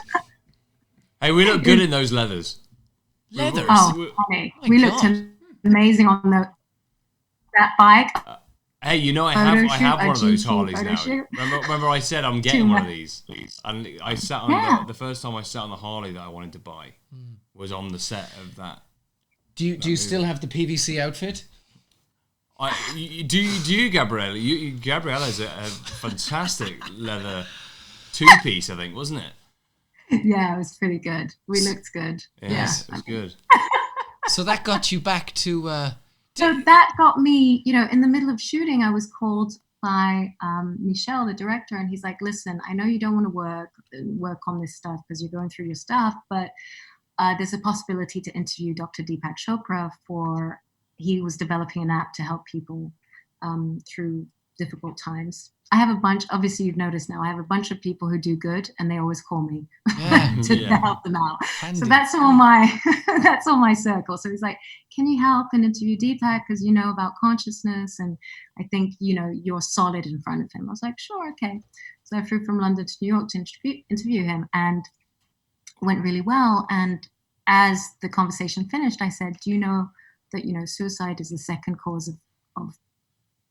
Hey, we look good in those leathers. Leathers? Oh, funny. Oh We my looked God. amazing on that bike. Hey, you know, I have one of those Harleys now. Remember I said I'm getting one of these? And I sat on the first time I sat on the Harley that I wanted to buy was on the set of that. Do you still have the PVC outfit? Do you, Gabriella? Gabriella's a fantastic leather two-piece, I think, wasn't it? Yeah, it was pretty good. We looked good. Yes, it was good. So that got you back to... So that got me, you know, in the middle of shooting, I was called by Michel, the director, and he's like, listen, I know you don't want to work on this stuff because you're going through your stuff, but there's a possibility to interview Dr. Deepak Chopra he was developing an app to help people through difficult times. I have a bunch, obviously you've noticed now, I have a bunch of people who do good and they always call me to help them out. Handy. So that's all my circle. So he's like, can you help and interview Deepak because you know about consciousness and I think, you know, you're solid in front of him. I was like, sure, okay. So I flew from London to New York to interview him and it went really well. And as the conversation finished, I said, do you know that, you know, suicide is the second cause of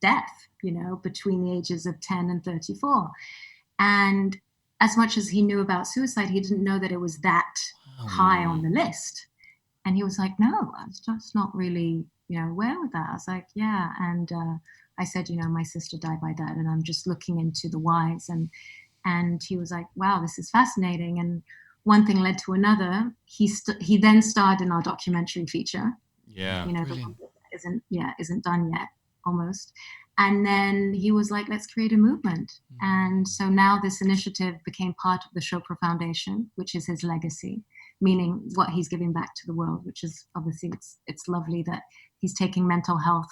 death, you know, between the ages of 10 and 34. And as much as he knew about suicide, he didn't know that it was that high on the list. And he was like, no, I was just not really, you know, aware of that. I was like, yeah. And I said, you know, my sister died by that and I'm just looking into the whys. And he was like, wow, this is fascinating. And one thing led to another. He then starred in our documentary feature. Yeah. You know, the one that isn't done yet, almost. And then he was like, let's create a movement. And so now this initiative became part of the Chopra Foundation, which is his legacy, meaning what he's giving back to the world, which is obviously it's lovely that he's taking mental health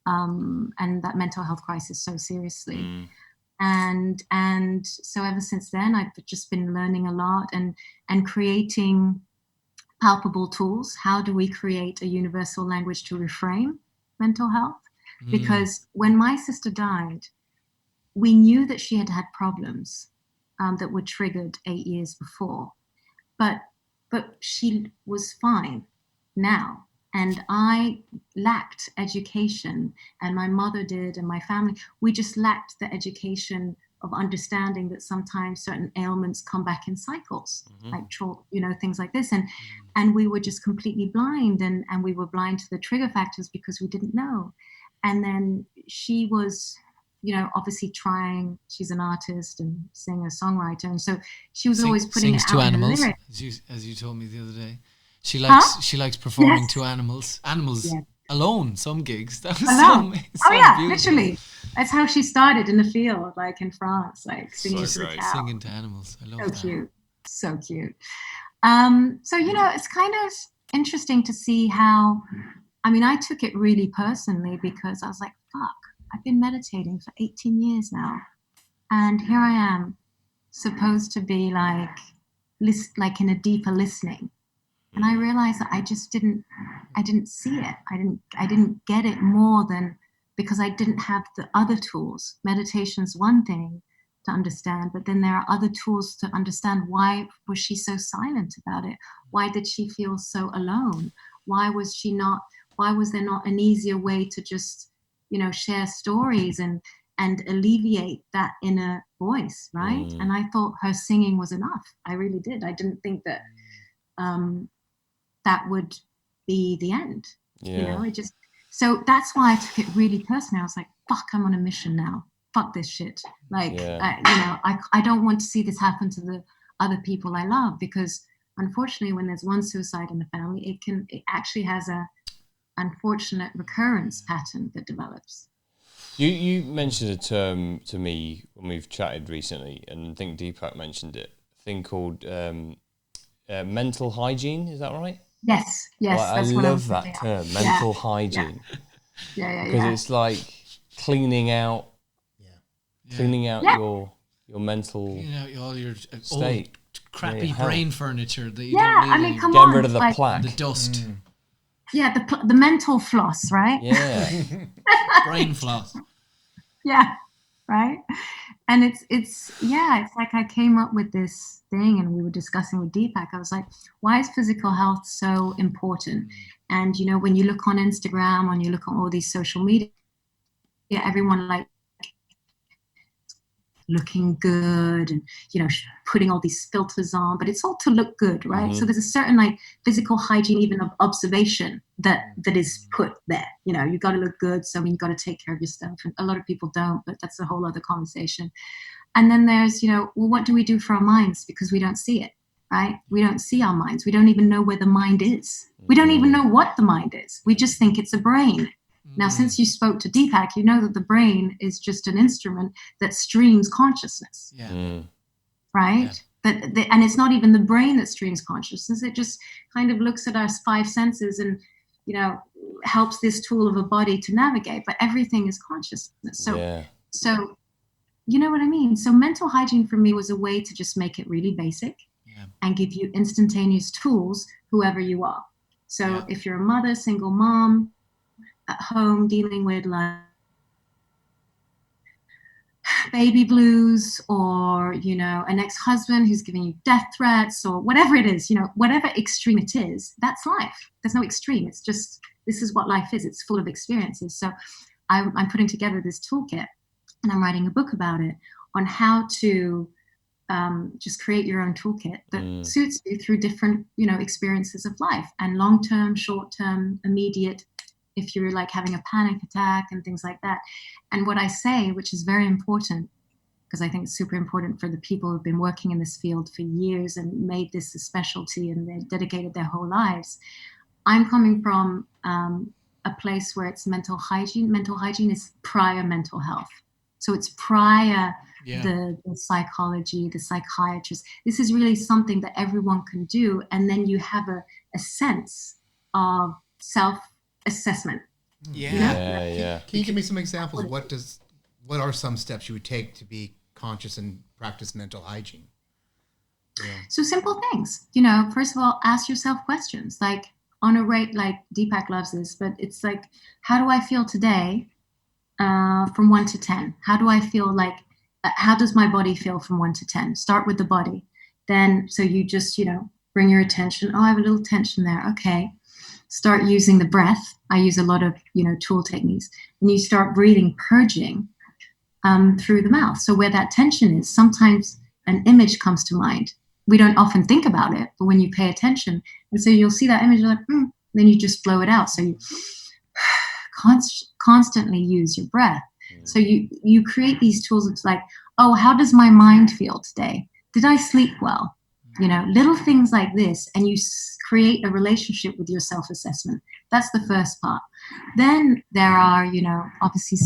and that mental health crisis so seriously. And so ever since then, I've just been learning a lot and creating palpable tools. How do we create a universal language to reframe mental health? Because when my sister died, we knew that she had had problems that were triggered 8 years before, but she was fine now. And I lacked education, and my mother did, and my family. We just lacked the education of understanding that sometimes certain ailments come back in cycles, like things like this. And we were just completely blind, and we were blind to the trigger factors because we didn't know. And then she was, you know, obviously trying. She's an artist and singer, songwriter, and so she was always putting it out to in animals, the lyrics. as you told me the other day. She likes performing to animals. Alone, some gigs. That was so beautiful. Literally. That's how she started in the field, like in France, like singing to the cow. Singing to animals. I love that. So cute. So, you know, it's kind of interesting to see how, I mean, I took it really personally because I was like, fuck, I've been meditating for 18 years now. And here I am supposed to be like in a deeper listening. And I realized that I didn't see it. I didn't get it more than because I didn't have the other tools. Meditation's one thing, to understand. But then there are other tools to understand why was she so silent about it? Why did she feel so alone? Why was there not an easier way to just, share stories and alleviate that inner voice, right? And I thought her singing was enough. I really did. I didn't think that that would be the end. It just, so that's why I took it really personally. I was like, fuck, I'm on a mission now. Fuck this shit. Like, I don't want to see this happen to the other people I love, because unfortunately, when there's one suicide in the family, it actually has a unfortunate recurrence pattern that develops. You mentioned a term to me when we've chatted recently, and I think Deepak mentioned it, a thing called mental hygiene. Is that right? Yes. I love that term, mental hygiene. Yeah. Because it's like cleaning out your mental all your state. Old, crappy brain furniture that you don't need come on. Get rid of the plaque. The dust. Yeah, the mental floss, right? Yeah. Brain floss. Yeah, right. And it's like I came up with this thing, and we were discussing with Deepak. I was like, why is physical health so important? And when you look on Instagram, when you look on all these social media, everyone like looking good and putting all these filters on, but it's all to look good, right? So there's a certain like physical hygiene, even of observation, that is put there. You got to look good, so you got to take care of your stuff, and a lot of people don't, but that's a whole other conversation. And then there's well, what do we do for our minds? Because we don't see it, right? We don't see our minds. We don't even know where the mind is. We don't even know what the mind is. We just think it's a brain. Now, since you spoke to Deepak, you know that the brain is just an instrument that streams consciousness, right? Yeah. And it's not even the brain that streams consciousness. It just kind of looks at our 5 senses and, helps this tool of a body to navigate. But everything is consciousness. So you know what I mean? So mental hygiene for me was a way to just make it really basic and give you instantaneous tools, whoever you are. So if you're a mother, single mom, at home dealing with like baby blues, or an ex-husband who's giving you death threats, or whatever it is, whatever extreme it is, that's life. There's no extreme. It's just, this is what life is. It's full of experiences. So I'm putting together this toolkit, and I'm writing a book about it, on how to just create your own toolkit that suits you through different experiences of life, and long-term, short-term, immediate, if you're like having a panic attack and things like that. And what I say, which is very important, because I think it's super important for the people who've been working in this field for years and made this a specialty, and they've dedicated their whole lives. I'm coming from a place where it's mental hygiene. Mental hygiene is prior mental health. So it's prior the psychology, the psychiatrist. This is really something that everyone can do. And then you have a sense of self-assessment. Yeah. Can you give me some examples? What are some steps you would take to be conscious and practice mental hygiene? So simple things. First of all, ask yourself questions. Like on a rate, like Deepak loves this, but it's like, how do I feel today from 1 to 10? How do I feel like, how does my body feel from 1 to 10? Start with the body. Then, so you just, bring your attention. Oh, I have a little tension there. Okay. Start using the breath. I use a lot of, tool techniques. And you start breathing, purging through the mouth. So where that tension is, sometimes an image comes to mind. We don't often think about it, but when you pay attention, and so you'll see that image, you're like, then you just blow it out. So you constantly use your breath. So you create these tools. It's like, oh, how does my mind feel today? Did I sleep well? Little things like this, and you create a relationship with your self-assessment. That's the first part. Then there are, obviously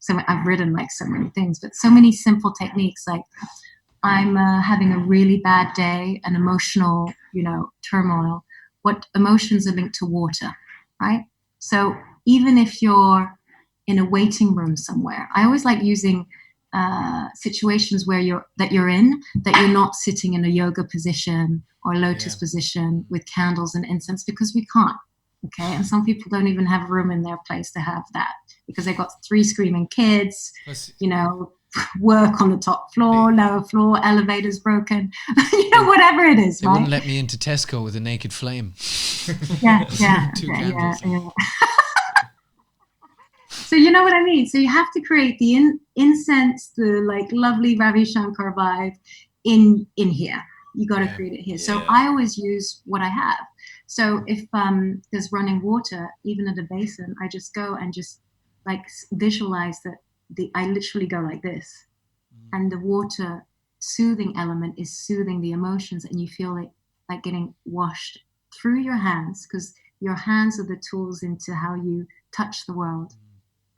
I've written like so many things, but so many simple techniques. Like I'm having a really bad day, an emotional, turmoil. What emotions are linked to water, right? So even if you're in a waiting room somewhere, I always like using situations where you're not sitting in a yoga position or lotus position with candles and incense, because we can't. Okay. And some people don't even have room in their place to have that, because they've got 3 screaming kids, work on the top floor, lower floor, elevators broken, whatever it is, they right? wouldn't let me into Tesco with a naked flame. Yeah. Two candles. Yeah. So you know what I mean? So you have to create the incense, the like lovely Ravi Shankar vibe in here. You got to create it here. So I always use what I have. So if there's running water, even at a basin, I just go and just like visualize that I literally go like this, and the water soothing element is soothing the emotions, and you feel it like getting washed through your hands, because your hands are the tools into how you touch the world.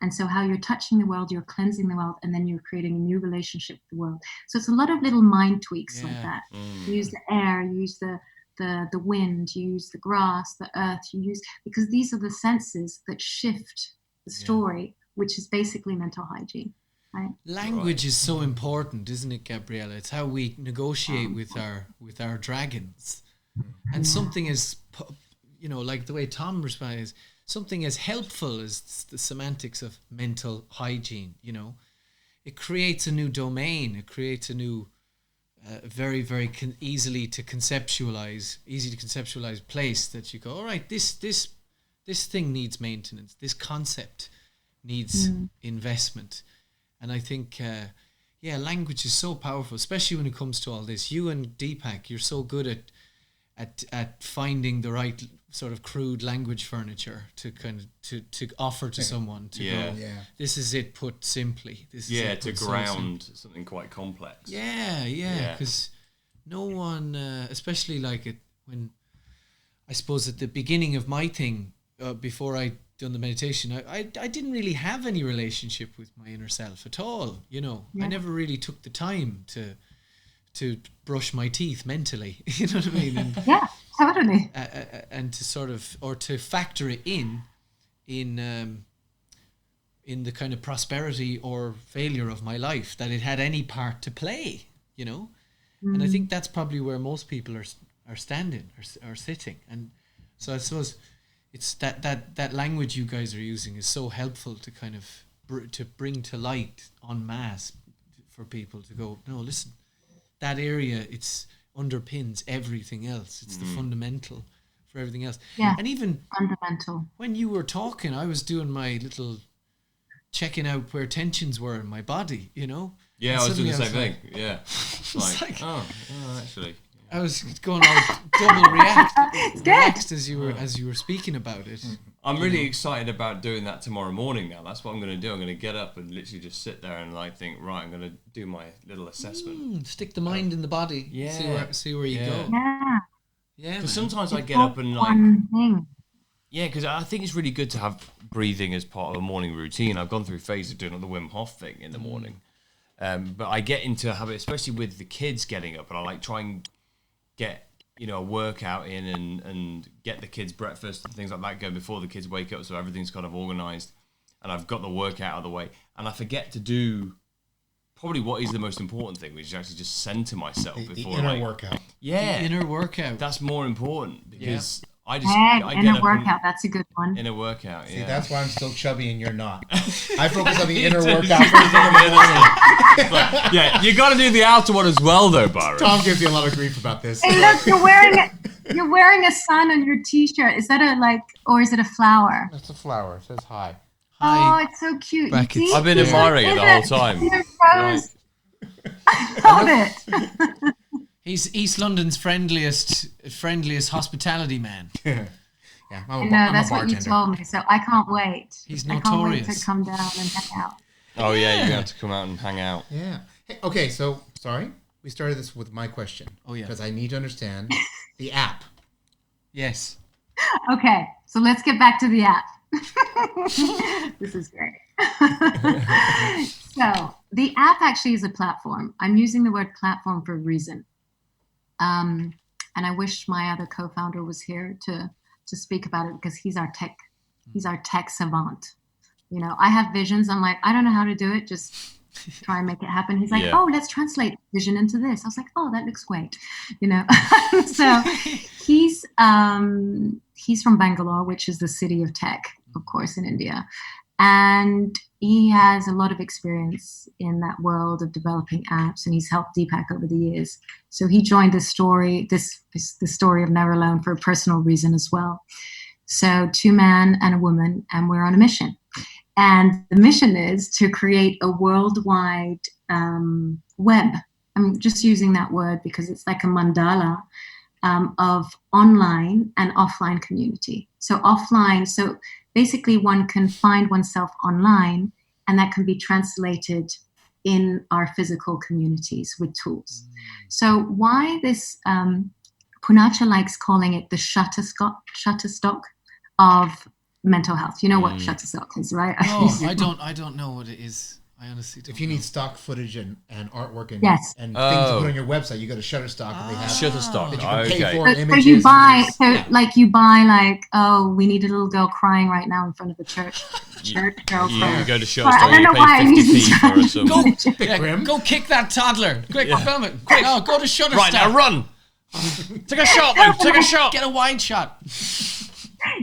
And so how you're touching the world, you're cleansing the world, and then you're creating a new relationship with the world. So it's a lot of little mind tweaks like that. You use the air, you use the wind, you use the grass, the earth, because these are the senses that shift the story, which is basically mental hygiene. Right? Language is so important, isn't it, Gabriella? It's how we negotiate with our dragons. And something is, like the way Tom responds, something as helpful as the semantics of mental hygiene, it creates a new domain. It creates a new, very, very easy to conceptualize place that you go, all right, this thing needs maintenance. This concept needs investment. And I think, language is so powerful, especially when it comes to all this. You and Deepak, you're so good at finding the right sort of crude language furniture to kind of to offer to someone to go, this is it put simply. This is it to ground something quite complex. Because no one, especially like it when, I suppose at the beginning of my thing, before I done the meditation, I didn't really have any relationship with my inner self at all. I never really took the time to brush my teeth mentally. You know what I mean? And, totally. And to sort of, or to factor it in the kind of prosperity or failure of my life, that it had any part to play. And I think that's probably where most people are standing or sitting. And so I suppose it's that language you guys are using is so helpful to kind of to bring to light en masse for people to go, no, listen, that area, it's underpins everything else. It's the fundamental for everything else. Yeah, and even fundamental. When you were talking, I was doing my little checking out where tensions were in my body, Yeah, I was doing the same thing. Yeah. Like, actually. I was going all double relaxed as you were speaking about it. I'm really excited about doing that tomorrow morning now. That's what I'm going to do. I'm going to get up and literally just sit there and think, right, I'm going to do my little assessment. Stick the mind in the body. Yeah. See where you go. Yeah. Because sometimes I get up and one thing. Yeah, because I think it's really good to have breathing as part of a morning routine. I've gone through phases of doing the Wim Hof thing in the morning. But I get into a habit, especially with the kids getting up, and I try and get a workout in and get the kids breakfast and things like that going before the kids wake up, so everything's kind of organized and I've got the workout out of the way, and I forget to do probably what is the most important thing, which is actually just center myself before the inner workout. The inner workout. That's more important, because I inner get up workout, that's a good one. Inner workout, See, that's why I'm still chubby and you're not. I focus on the inner workout first thing in the morning. But, you got to do the outer one as well, though, Byron. Tom gives you a lot of grief about this. Hey, look, you're wearing a sun on your t-shirt. Is that or is it a flower? That's a flower. It says hi. Oh, it's so cute. I've been admiring it the whole time. Right. I love it. He's East London's friendliest hospitality man. Yeah, I'm that's a what you told me, so I can't wait. He's notorious. I can't wait to come down and hang out. Oh yeah, you have to come out and hang out. Yeah. Hey, okay, so sorry, we started this with my question. Oh yeah. Because I need to understand the app. Yes. Okay, so let's get back to the app. This is great. So the app actually is a platform. I'm using the word platform for a reason. And I wish my other co-founder was here to speak about it, because he's our tech savant. I have visions. I'm like, I don't know how to do it. Just try and make it happen. He's like, oh, let's translate vision into this. I was like, oh, that looks great. So he's from Bangalore, which is the city of tech, of course, in India. And he has a lot of experience in that world of developing apps, and he's helped Deepak over the years. So he joined the story of Never Alone for a personal reason as well. So 2 men and a woman, and we're on a mission. And the mission is to create a worldwide web. I'm just using that word because it's like a mandala of online and offline community. So offline, so basically one can find oneself online, and that can be translated in our physical communities with tools. So why this, Punacha likes calling it the shutterstock of mental health. You know what Shutterstock is, right? No, I don't know what it is. I honestly don't. If you need stock footage and artwork and Yes. and things to put on your website, you go to Shutterstock and they have Shutterstock. that you can pay Okay. for So images. you buy, and you buy like, oh, we need a little girl crying right now in front of the church. Church girl You crying. go to Shutterstock, I don't know why I you need pay to 50p for some. Go, go kick that toddler. Quick, film it. Quick, go to Shutterstock. Right, now run! Take a shot, man. Take a shot. Get a wide shot.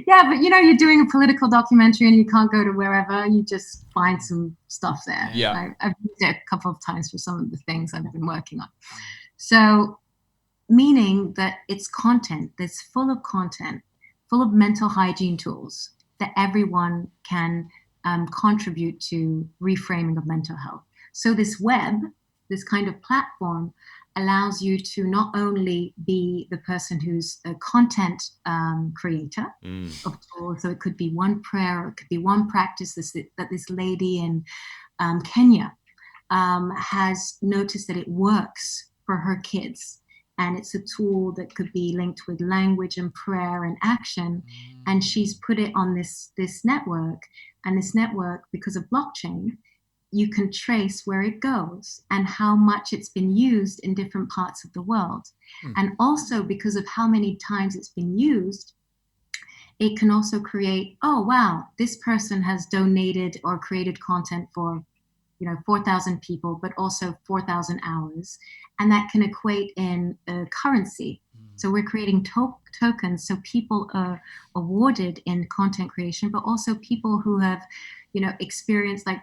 Yeah, but you're doing a political documentary and you can't go to wherever. You just find some stuff there. Yeah. I've used it a couple of times for some of the things I've been working on. So, meaning that it's content that's full of content, full of mental hygiene tools that everyone can contribute to reframing of mental health. So this web, this kind of platform, allows you to not only be the person who's a content creator of tools, so it could be one prayer, or it could be one practice that this lady in Kenya has noticed that it works for her kids. And it's a tool that could be linked with language and prayer and action. And she's put it on this network. And this network, because of blockchain, you can trace where it goes and how much it's been used in different parts of the world. And also because of how many times it's been used, it can also create, oh, wow, this person has donated or created content for 4,000 people, but also 4,000 hours. And that can equate in currency. So we're creating tokens. So people are awarded in content creation, but also people who have, experienced, like,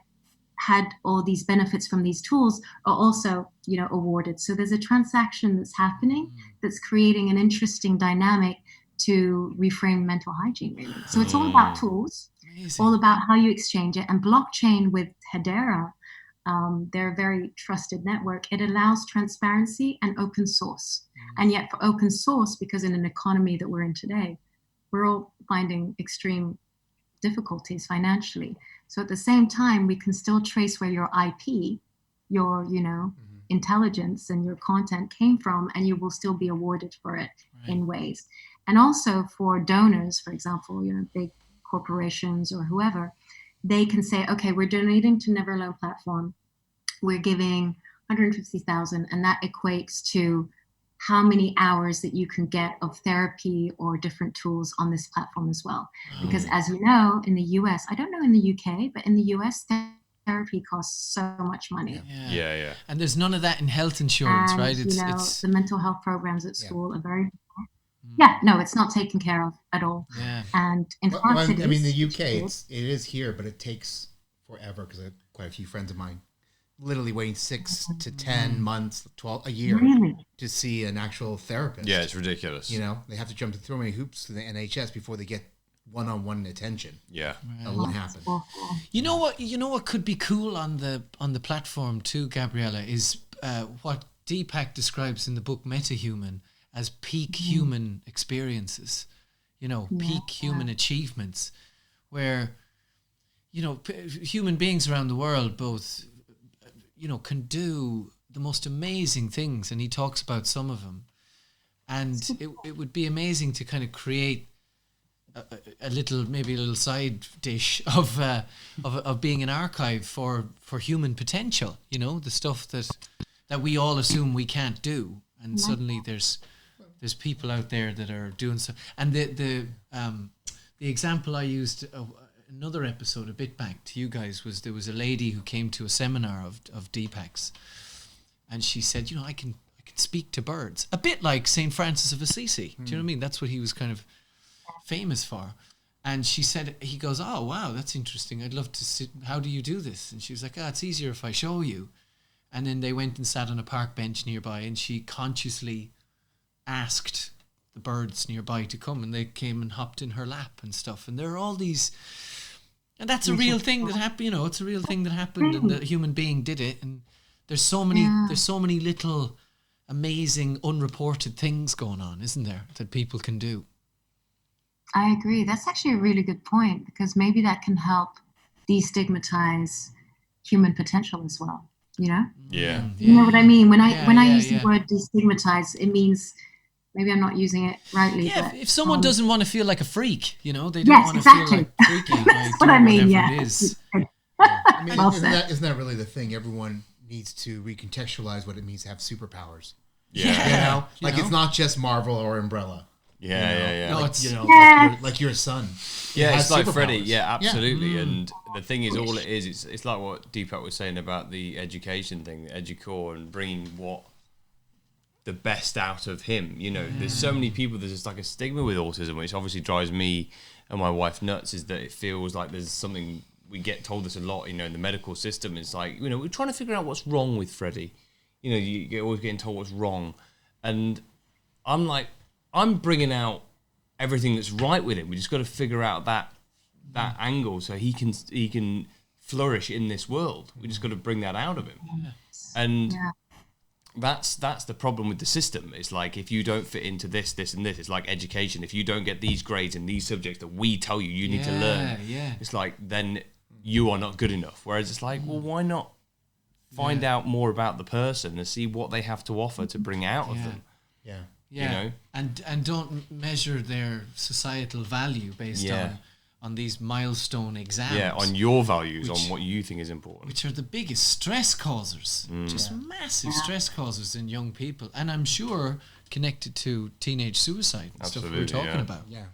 had all these benefits from these tools are also, awarded. So there's a transaction that's happening that's creating an interesting dynamic to reframe mental hygiene, really. So it's all about tools, all about how you exchange it. And blockchain with Hedera, they're a very trusted network. It allows transparency and open source. And yet for open source, because in an economy that we're in today, we're all finding extreme difficulties financially. So at the same time, we can still trace where your IP, your, intelligence and your content came from, and you will still be awarded for it in ways. And also for donors, for example, big corporations or whoever, they can say, okay, we're donating to Never Alone platform. We're giving 150,000, and that equates to how many hours that you can get of therapy or different tools on this platform as well. Because as you know, in the US, I don't know in the UK, but in the US, therapy costs so much money. Yeah. And there's none of that in health insurance, And, right? it's the mental health programs at school are very it's not taken care of at all. Yeah. And in France, I mean, the UK, it is here, but it takes forever because I have quite a few friends of mine literally waiting 6 to 10 months, 12, a year to see an actual therapist. Yeah, it's ridiculous. They have to jump through many hoops to the NHS before they get one-on-one attention. Yeah. A lot happens. You know what could be cool on the platform too, Gabriella, is what Deepak describes in the book Metahuman as peak human experiences. Peak human achievements, where human beings around the world both can do the most amazing things, and he talks about some of them. And it would be amazing to kind of create a little side dish of being an archive for human potential, the stuff that we all assume we can't do, and suddenly there's people out there that are doing so. And the example I used another episode a bit back to you guys was, there was a lady who came to a seminar of Deepak's, and she said, I can speak to birds, a bit like St. Francis of Assisi. Do you know what I mean? That's what he was kind of famous for. And she said, he goes, oh, wow, that's interesting. I'd love to sit. How do you do this? And she was like, it's easier if I show you. And then they went and sat on a park bench nearby, and she consciously asked the birds nearby to come, and they came and hopped in her lap and stuff. And there are all these, and that's a real thing that happened. It's a real thing that happened, and a human being did it. And there's so many little amazing unreported things going on, isn't there, that people can do. I agree. That's actually a really good point, because maybe that can help destigmatize human potential as well. Yeah. You know what I mean? When I use the word destigmatize, it means, maybe I'm not using it rightly. Yeah, but, if someone doesn't want to feel like a freak, they don't want to feel like freaky. That's what I mean. It is. I mean, isn't that really the thing? Everyone needs to recontextualize what it means to have superpowers. Yeah. It's not just Marvel or Umbrella. Yeah. No, it's like your son. Yeah, it's like Freddie. Yeah, absolutely. And the thing is, all it is, it's like what Deepak was saying about the education thing, the EduCore, and bringing the best out of him. There's so many people. There's just like a stigma with autism, which obviously drives me and my wife nuts. Is that it feels like there's something, we get told this a lot. In the medical system, it's like we're trying to figure out what's wrong with Freddie. You're always getting told what's wrong, and I'm like, I'm bringing out everything that's right with him. We just got to figure out that angle so he can flourish in this world. We just got to bring that out of him. And that's the problem with the system. It's like, if you don't fit into this and this, it's like education. If you don't get these grades in these subjects that we tell you need to learn, it's like, then you are not good enough. Whereas it's like, well, why not find out more about the person and see what they have to offer to bring out of them? Yeah, and don't measure their societal value based on these milestone exams. Yeah, on your values, on what you think is important. Which are the biggest stress causers, just massive stress causers in young people. And I'm sure connected to teenage suicide and stuff we were talking about. Yeah.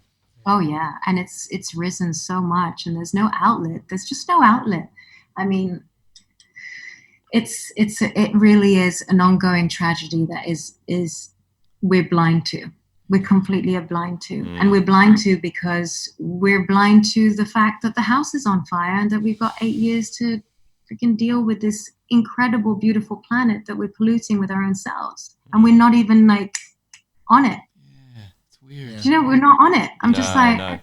Oh, yeah. And it's risen so much, and there's no outlet. There's just no outlet. I mean, it really is an ongoing tragedy that is we're blind to. We're completely blind to. And we're blind to because we're blind to the fact that the house is on fire and that we've got 8 years to freaking deal with this incredible, beautiful planet that we're polluting with our own selves. And we're not even like on it. Yeah, it's weird. Do we're not on it. I'm just like,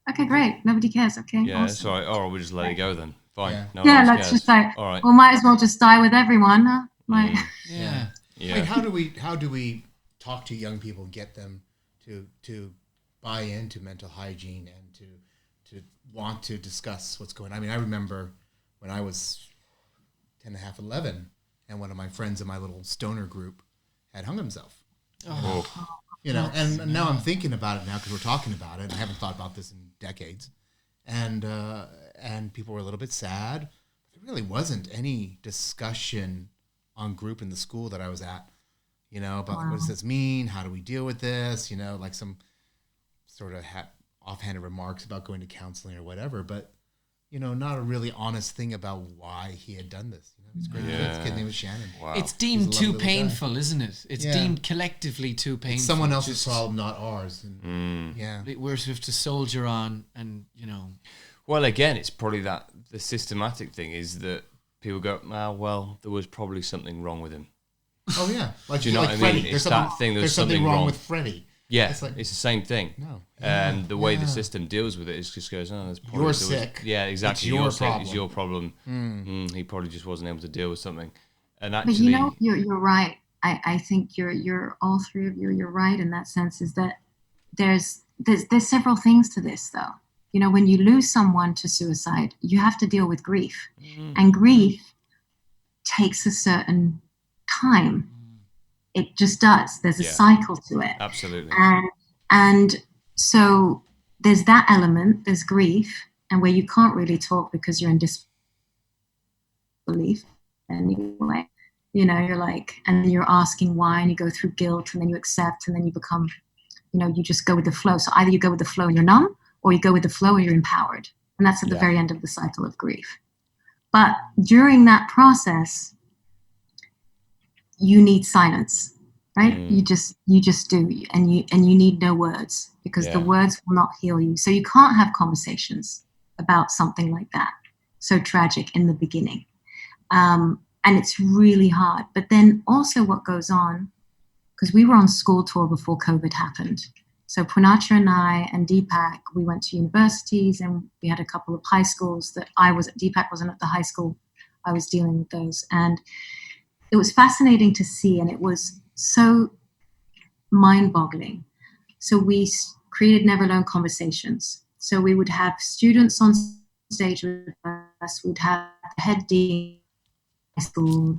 okay, great. Nobody cares. Okay. Yeah, awesome. sorry. Oh, we'll just let it go then. Fine. Yeah. No one else let's cares. just like, all right. well, might as well just die with everyone. Huh? Like, Yeah. I mean, how do we talk to young people and get them to buy into mental hygiene and to want to discuss what's going on? I mean, I remember when I was 10 and a half, 11, and one of my friends in my little stoner group had hung himself. And now I'm thinking about it now because we're talking about it, and I haven't thought about this in decades. And people were a little bit sad. There really wasn't any discussion on group in the school that I was at, about what does this mean? How do we deal with this? Like some sort of offhanded remarks about going to counseling or whatever, but, not a really honest thing about why he had done this. He's great. His kid's name was Shannon. Wow. It's deemed too painful, isn't it? It's deemed collectively too painful. It's someone else's problem, not ours. And, We're sort of to soldier on and, Well, again, it's probably that the systematic thing is that people go, well, there was probably something wrong with him. Oh, yeah. Do you know what I mean? It's that thing, there's something wrong with Freddie. Yeah, it's the same thing. No. And the way the system deals with it is just goes, oh, you're sick. Yeah, exactly. It's your You're problem. sick. It's your problem. He probably just wasn't able to deal with something. And but actually, you're right. I think you're all three of you're right in that sense, is that there's several things to this though. When you lose someone to suicide, you have to deal with grief. And grief takes a certain time. It just does. There's a cycle to it. Absolutely. And so there's that element, there's grief, and where you can't really talk because you're in disbelief anyway. You're like, and you're asking why, and you go through guilt, and then you accept, and then you become, you just go with the flow. So either you go with the flow and you're numb, or you go with the flow and you're empowered. And that's at the very end of the cycle of grief. But during that process, you need silence, right? You just do, and you need no words. because the words will not heal you. So you can't have conversations about something like that. So tragic in the beginning. And it's really hard. But then also what goes on, because we were on school tour before COVID happened. So Purnacha and I and Deepak, we went to universities, and we had a couple of high schools that I was at. Deepak wasn't at the high school. I was dealing with those. And it was fascinating to see, and it was so mind-boggling. So we created Never Alone conversations. So we would have students on stage with us. We'd have the head dean, school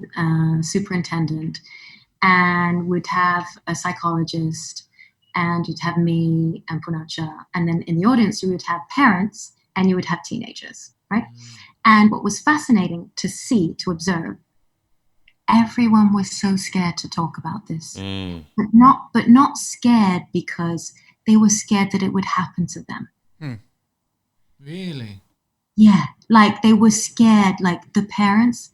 superintendent, and we'd have a psychologist, and you'd have me and Purnacha. And then in the audience, you would have parents, and you would have teenagers, right? And what was fascinating to see, to observe, everyone was so scared to talk about this, but not scared because they were scared that it would happen to them. Really? Yeah, like they were scared, like the parents.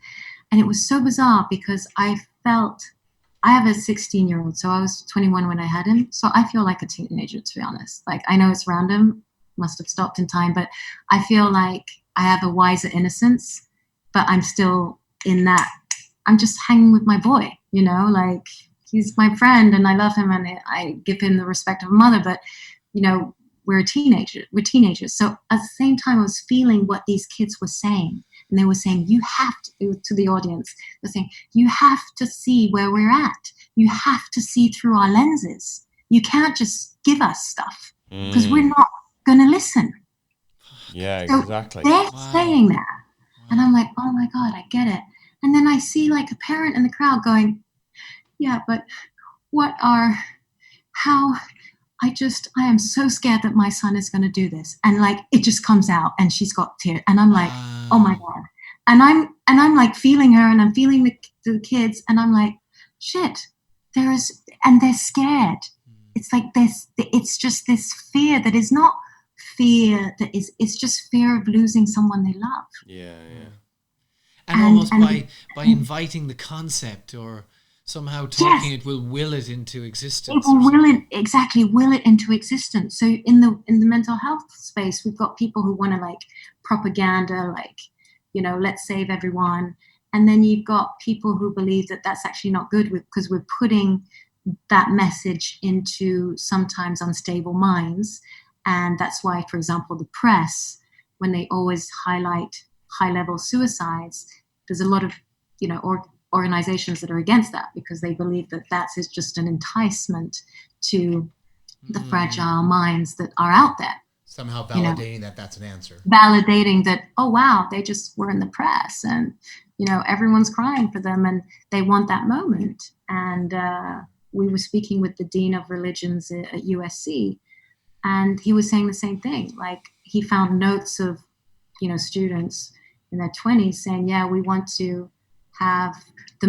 And it was so bizarre because I have a 16-year-old, so I was 21 when I had him. So I feel like a teenager, to be honest. Like, I know it's random, must have stopped in time, but I feel like I have a wiser innocence, but I'm still in that. I'm just hanging with my boy, you know, like he's my friend and I love him and I give him the respect of a mother, but, you know, we're teenagers. So at the same time, I was feeling what these kids were saying. And they were saying, you have to the audience, they're saying, you have to see where we're at. You have to see through our lenses. You can't just give us stuff because we're not going to listen. Yeah, so exactly. They're saying that. And I'm like, oh my God, I get it. And then I see like a parent in the crowd going, yeah, but I am so scared that my son is going to do this. And like, it just comes out and she's got tears. And I'm like, oh my God. And I'm like feeling her and I'm feeling the kids. And I'm like, shit, and they're scared. It's like this, it's just this fear that is not fear it's just fear of losing someone they love. Yeah. And almost by inviting the concept or somehow talking, it will will it into existence. It will will it into existence. So in the mental health space, we've got people who want to like propaganda, like, you know, let's save everyone. And then you've got people who believe that that's actually not good because we're putting that message into sometimes unstable minds. And that's why, for example, the press, when they always highlight high-level suicides, there's a lot of, you know, organizations that are against that because they believe that that is just an enticement to the fragile minds that are out there. Somehow validating that that's an answer. Validating that, oh, wow, they just were in the press and, you know, everyone's crying for them and they want that moment. And we were speaking with the Dean of Religions at USC, and he was saying the same thing. Like, he found notes of, you know, students in their 20s saying, yeah, we want to have the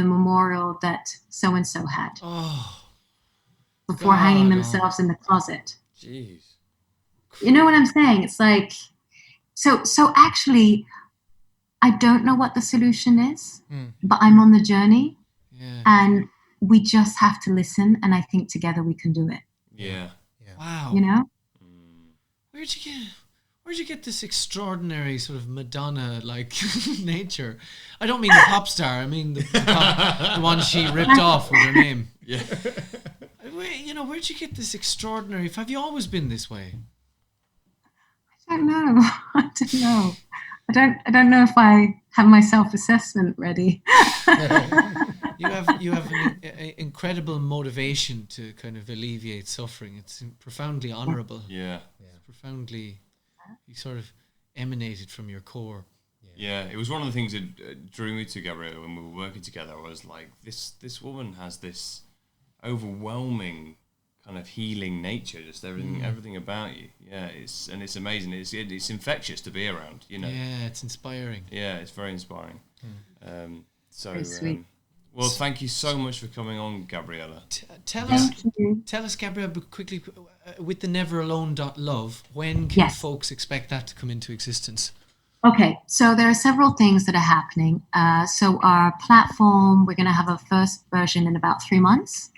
memorial that so-and-so had before hanging themselves in the closet. Jeez. You know what I'm saying? It's like, so actually, I don't know what the solution is, but I'm on the journey, and we just have to listen, and I think together we can do it. Yeah. Wow. You know? Where'd you get this extraordinary sort of Madonna-like nature? I don't mean the pop star. I mean the one she ripped off with her name. Yeah. You know, where'd you get this extraordinary? Have you always been this way? I don't know. I don't know if I have my self-assessment ready. You have an incredible motivation to kind of alleviate suffering. It's profoundly honourable. Yeah. It's profoundly, you sort of emanated from your core. Yeah, it was one of the things that drew me to Gabriella when we were working together. I was like, this woman has this overwhelming kind of healing nature, just everything about you. Yeah, it's amazing. It's infectious to be around, you know. Yeah, it's inspiring. Yeah, it's very inspiring. Very sweet. Well, thank you so much for coming on, Gabriella. Tell us, Gabriella, quickly, with the neveralone.love, when can folks expect that to come into existence? Okay, so there are several things that are happening. So our platform, we're going to have a first version in about 3 months.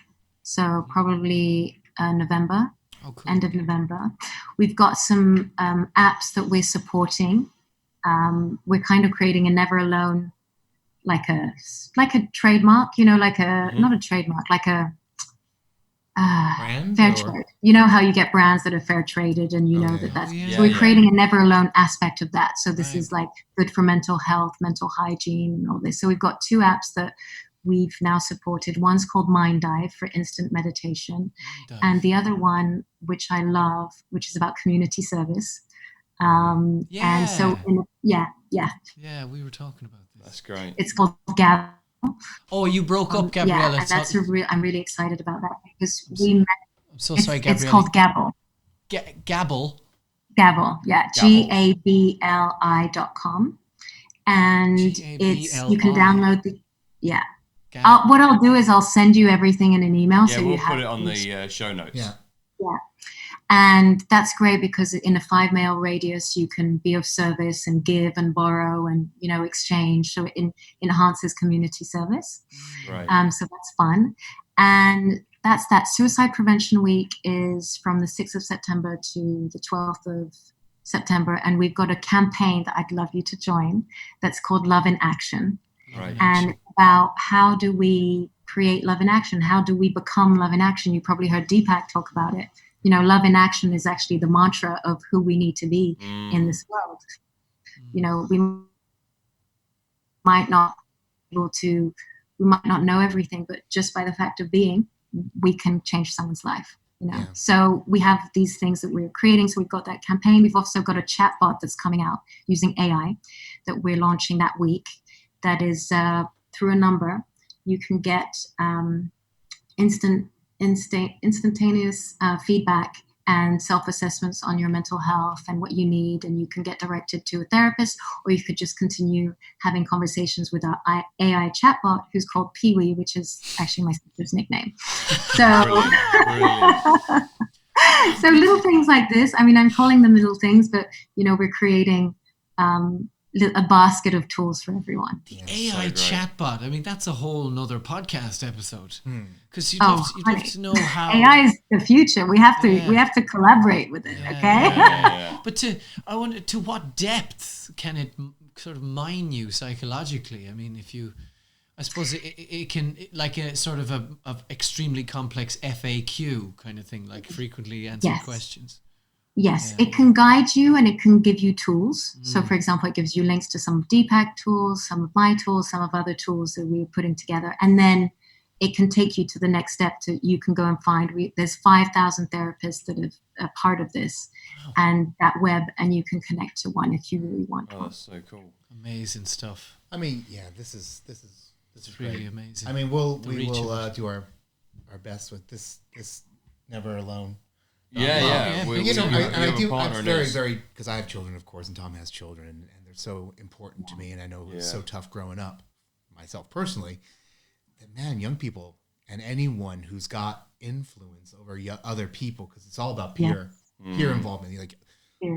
So probably November. end of November. We've got some apps that we're supporting. We're kind of creating a Never Alone, like a trademark, like not a trademark, like a Brand fair or? trade. You know how you get brands that are fair traded, and that's. So we're creating a Never Alone aspect of that. So this is like good for mental health, mental hygiene, and all this. So we've got 2 apps that we've now supported. One's called Mind Dive for instant meditation, and the other one, which I love, which is about community service. And so Yeah, we were talking about this. That's great. It's called Gab. Oh, you broke up, Gabriella. And that's I'm really excited about that because I'm so sorry, Gabriella. It's called Gabble. Gabble. Gabble, yeah, GABLI.com, and you can download the what I'll do is I'll send you everything in an email. Yeah, so we'll put it on the show notes. Yeah. And that's great because in a 5-mile radius, you can be of service and give and borrow and, exchange. So it enhances community service. Right. So that's fun. And that's that. Suicide Prevention Week is from the 6th of September to the 12th of September. And we've got a campaign that I'd love you to join that's called Love in Action. Right. And it's about how do we create love in action? How do we become love in action? You probably heard Deepak talk about it. Love in action is actually the mantra of who we need to be in this world. We might not be able to, we might not know everything, but just by the fact of being, we can change someone's life. So we have these things that we're creating. So we've got that campaign. We've also got a chatbot that's coming out using AI that we're launching that week. That is through a number. You can get instantaneous feedback and self-assessments on your mental health and what you need, and you can get directed to a therapist, or you could just continue having conversations with our AI chatbot, who's called Pee-wee, which is actually my sister's nickname. So, Brilliant. So little things like this. I mean, I'm calling them little things, but we're creating a basket of tools for everyone. The AI chatbot. I mean, that's a whole nother podcast episode. Because you'd have to know how AI is the future. We have to collaborate with it. But to what depth can it sort of mine you psychologically? I mean, I suppose it can, like a sort of a extremely complex FAQ kind of thing, like frequently answered questions. Yes, it can guide you and it can give you tools. So, for example, it gives you links to some of Deepak tools, some of my tools, some of other tools that we're putting together. And then it can take you to the next step. You can go and find, there's 5,000 therapists that are part of this and that web, and you can connect to one if you really want one. That's so cool. Amazing stuff. I mean, this is really great. Amazing. I mean, we will do our best with this Never Alone. Yeah. I'm very, because I have children, of course, and Tom has children, and they're so important to me, and I know it was so tough growing up, myself personally, that, man, young people and anyone who's got influence over other people, because it's all about peer involvement, like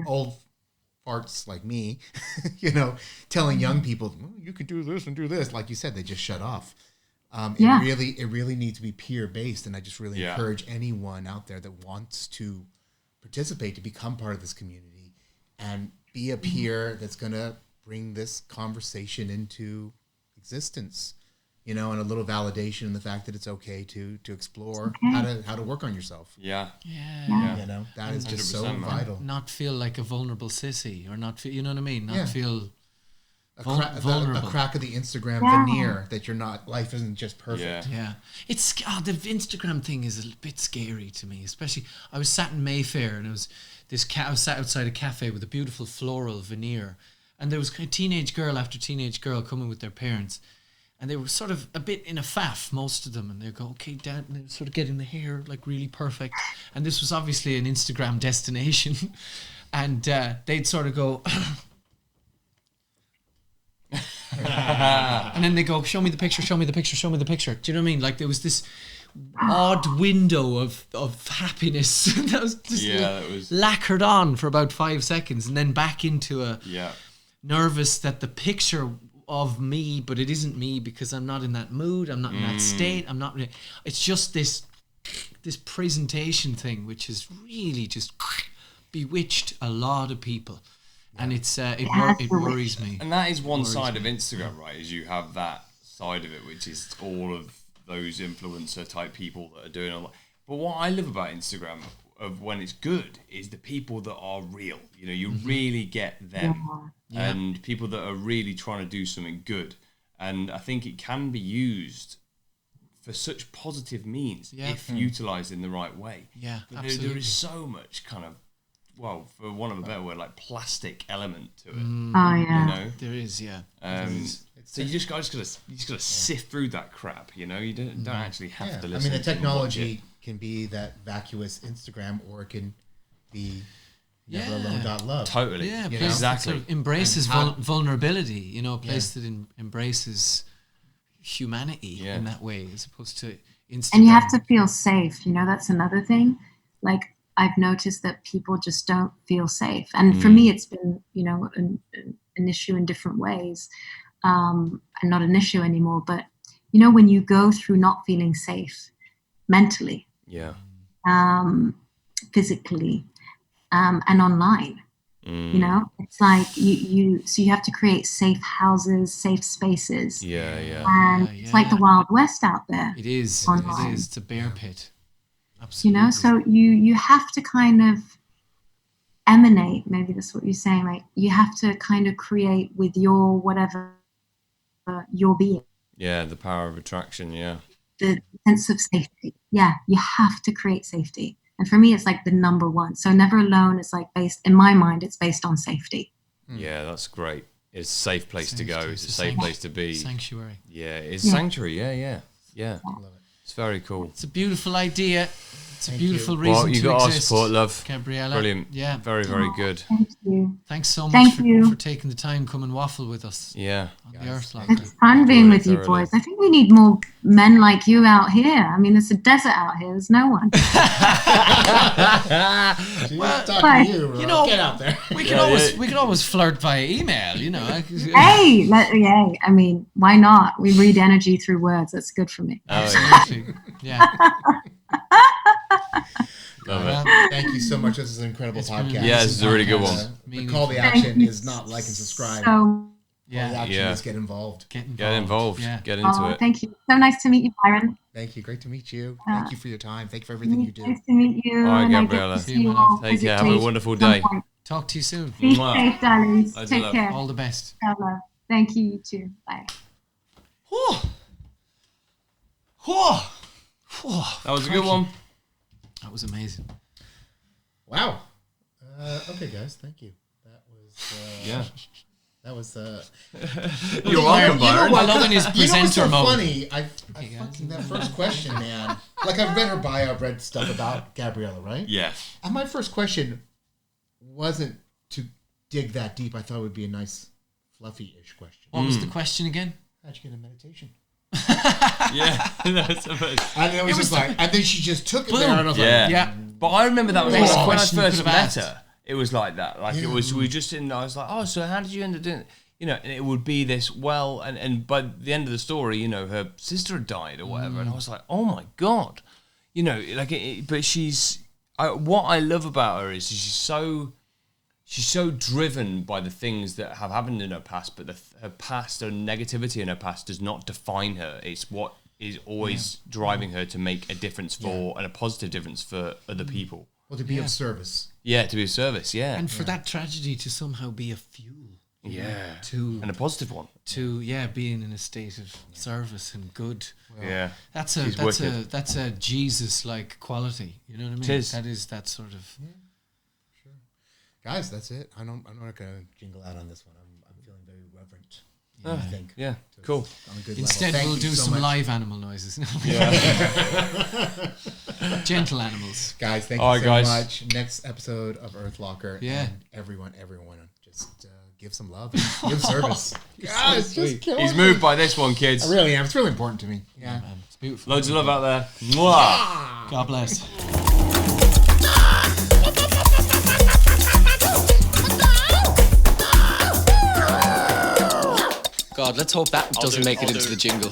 old farts like me, telling young people, you could do this and do this, like you said, they just shut off. It really needs to be peer based, and I just really encourage anyone out there that wants to participate to become part of this community and be a peer that's going to bring this conversation into existence, and a little validation in the fact that it's okay to explore how to work on yourself. Yeah. That is just so vital. Not feel like a vulnerable sissy, or not feel, you know what I mean? Not feel a crack of the Instagram veneer that you're not, life isn't just perfect. It's the Instagram thing is a bit scary to me, especially I was sat in Mayfair, and it was I was sat outside a cafe with a beautiful floral veneer, and there was a teenage girl after teenage girl coming with their parents, and they were sort of a bit in a faff, most of them, and they go, okay, Dad, and they were sort of getting the hair like really perfect, and this was obviously an Instagram destination, and they'd sort of go and then they go, show me the picture. Do you know what I mean? Like there was this odd window of happiness that was just lacquered on for about 5 seconds, and then back into a nervous that the picture of me, but it isn't me because I'm not in that mood, I'm not in that state, I'm not. It's just this this presentation thing, which has really just bewitched a lot of people. And it worries me. And that is one side of Instagram, right? Is you have that side of it, which is all of those influencer type people that are doing all that. But what I love about Instagram, of when it's good, is the people that are real. You know, you really get them, and people that are really trying to do something good. And I think it can be used for such positive means if utilised in the right way. Yeah, but absolutely. there is so much kind of, well, for want of a better word, like plastic element to it. Oh yeah. You know? There is, yeah. So you just gotta sift through that crap. You know, you don't actually have to listen. I mean, the technology can be that vacuous Instagram, or it can be neveralone.love. Totally. Yeah, you place exactly. that sort of embraces vulnerability. You know, a place that embraces humanity in that way, as opposed to Instagram. And you have to feel safe. You know, that's another thing. Like, I've noticed that people just don't feel safe. And for me, it's been, you know, an issue in different ways. And not an issue anymore. But, you know, when you go through not feeling safe mentally, physically, and online, you know, it's like so you have to create safe houses, safe spaces. And it's like the Wild West out there. It is. Online. It is. It's a bear pit. Absolutely. You know, so you have to kind of emanate, maybe that's what you're saying, like you have to kind of create with your whatever your being. Yeah, the power of attraction, The sense of safety. Yeah, you have to create safety. And for me, it's like the number one. So Never Alone is like in my mind, it's based on safety. Yeah, that's great. It's a safe place to go. It's a safe place to be. Sanctuary. Yeah, it's sanctuary. Yeah. Love it. It's very cool. It's a beautiful idea. It's a beautiful reason well, you to got our exist, support, love. Gabriella. Brilliant. Yeah. Very, very good. Thank you. Thanks so much for taking the time, come and waffle with us. Yeah. On the Earth Locker. It's fun being with you boys. I think we need more men like you out here. I mean, it's a desert out here. There's no one. Talking to you, you know, get out there. We can always flirt via email, you know. Hey, I mean, why not? We read energy through words. That's good for me. Yeah. Love it. Thank you so much. This is an incredible podcast. Yeah, this is a really good one. The call to action is not like and subscribe. So, Call to action is get involved. Get involved. Yeah. Get into it. Thank you. So nice to meet you, Byron. Thank you. Great to meet you. Thank you for your time. Thank you for everything you do. Nice to meet you. All right, And I get Gabriella. to see you all Take care. Have a physically wonderful at some day. point. Talk to you soon. Be Mwah. safe, darlings. Loads of Take love. care. All the best. God love. Thank you, you too. Bye. That was a good one. That was amazing. Wow. Okay, guys. Thank you. That was. That was. You're welcome, Byron. I love in his presenter so mode. funny. I fucking that first question, man. Like I've read her bio, I've read stuff about Gabriella, right? Yeah. And my first question wasn't to dig that deep. I thought it would be a nice, fluffy-ish question. What was the question again? How'd you get into meditation? Yeah. That's the best. And it was just like, and then she just took it Boom. there, and I was Yeah. like, Yeah. But I remember that was Basic when I question you first could have met asked. her. It was like that. Like it was. We were just in. I was like, oh, so how did you end up doing it? You know, and it would be this. Well, and by the end of the story, you know, her sister had died or whatever, and I was like, oh my god, you know, like. But what I love about her is she's so driven by the things that have happened in her past, but her past, her negativity in her past does not define her. It's what is always driving her to make a difference and a positive difference for other people. well, to be of service. Yeah, to be of service, yeah. And for that tragedy to somehow be a fuel. Yeah. And a positive one. To being in a state of service and good. Yeah. That's wicked. a Jesus like quality. You know what I mean? It is. That is that sort of Guys, that's it. I'm not gonna jingle out on this one. I'm feeling very reverent. I think. Yeah, cool. On a good Instead level. we'll Thank do you so some much. live animal noises. Gentle animals. Guys, thank All you so right, guys. much. Next episode of Earth Locker. Yeah. And everyone, just give some love and give service. Guys, just kill He's me. moved by this one, kids. I really am. It's really important to me. Yeah. Man, it's beautiful. Loads of love out there. Mwah. God bless. God, let's hope that doesn't make it into the jingle.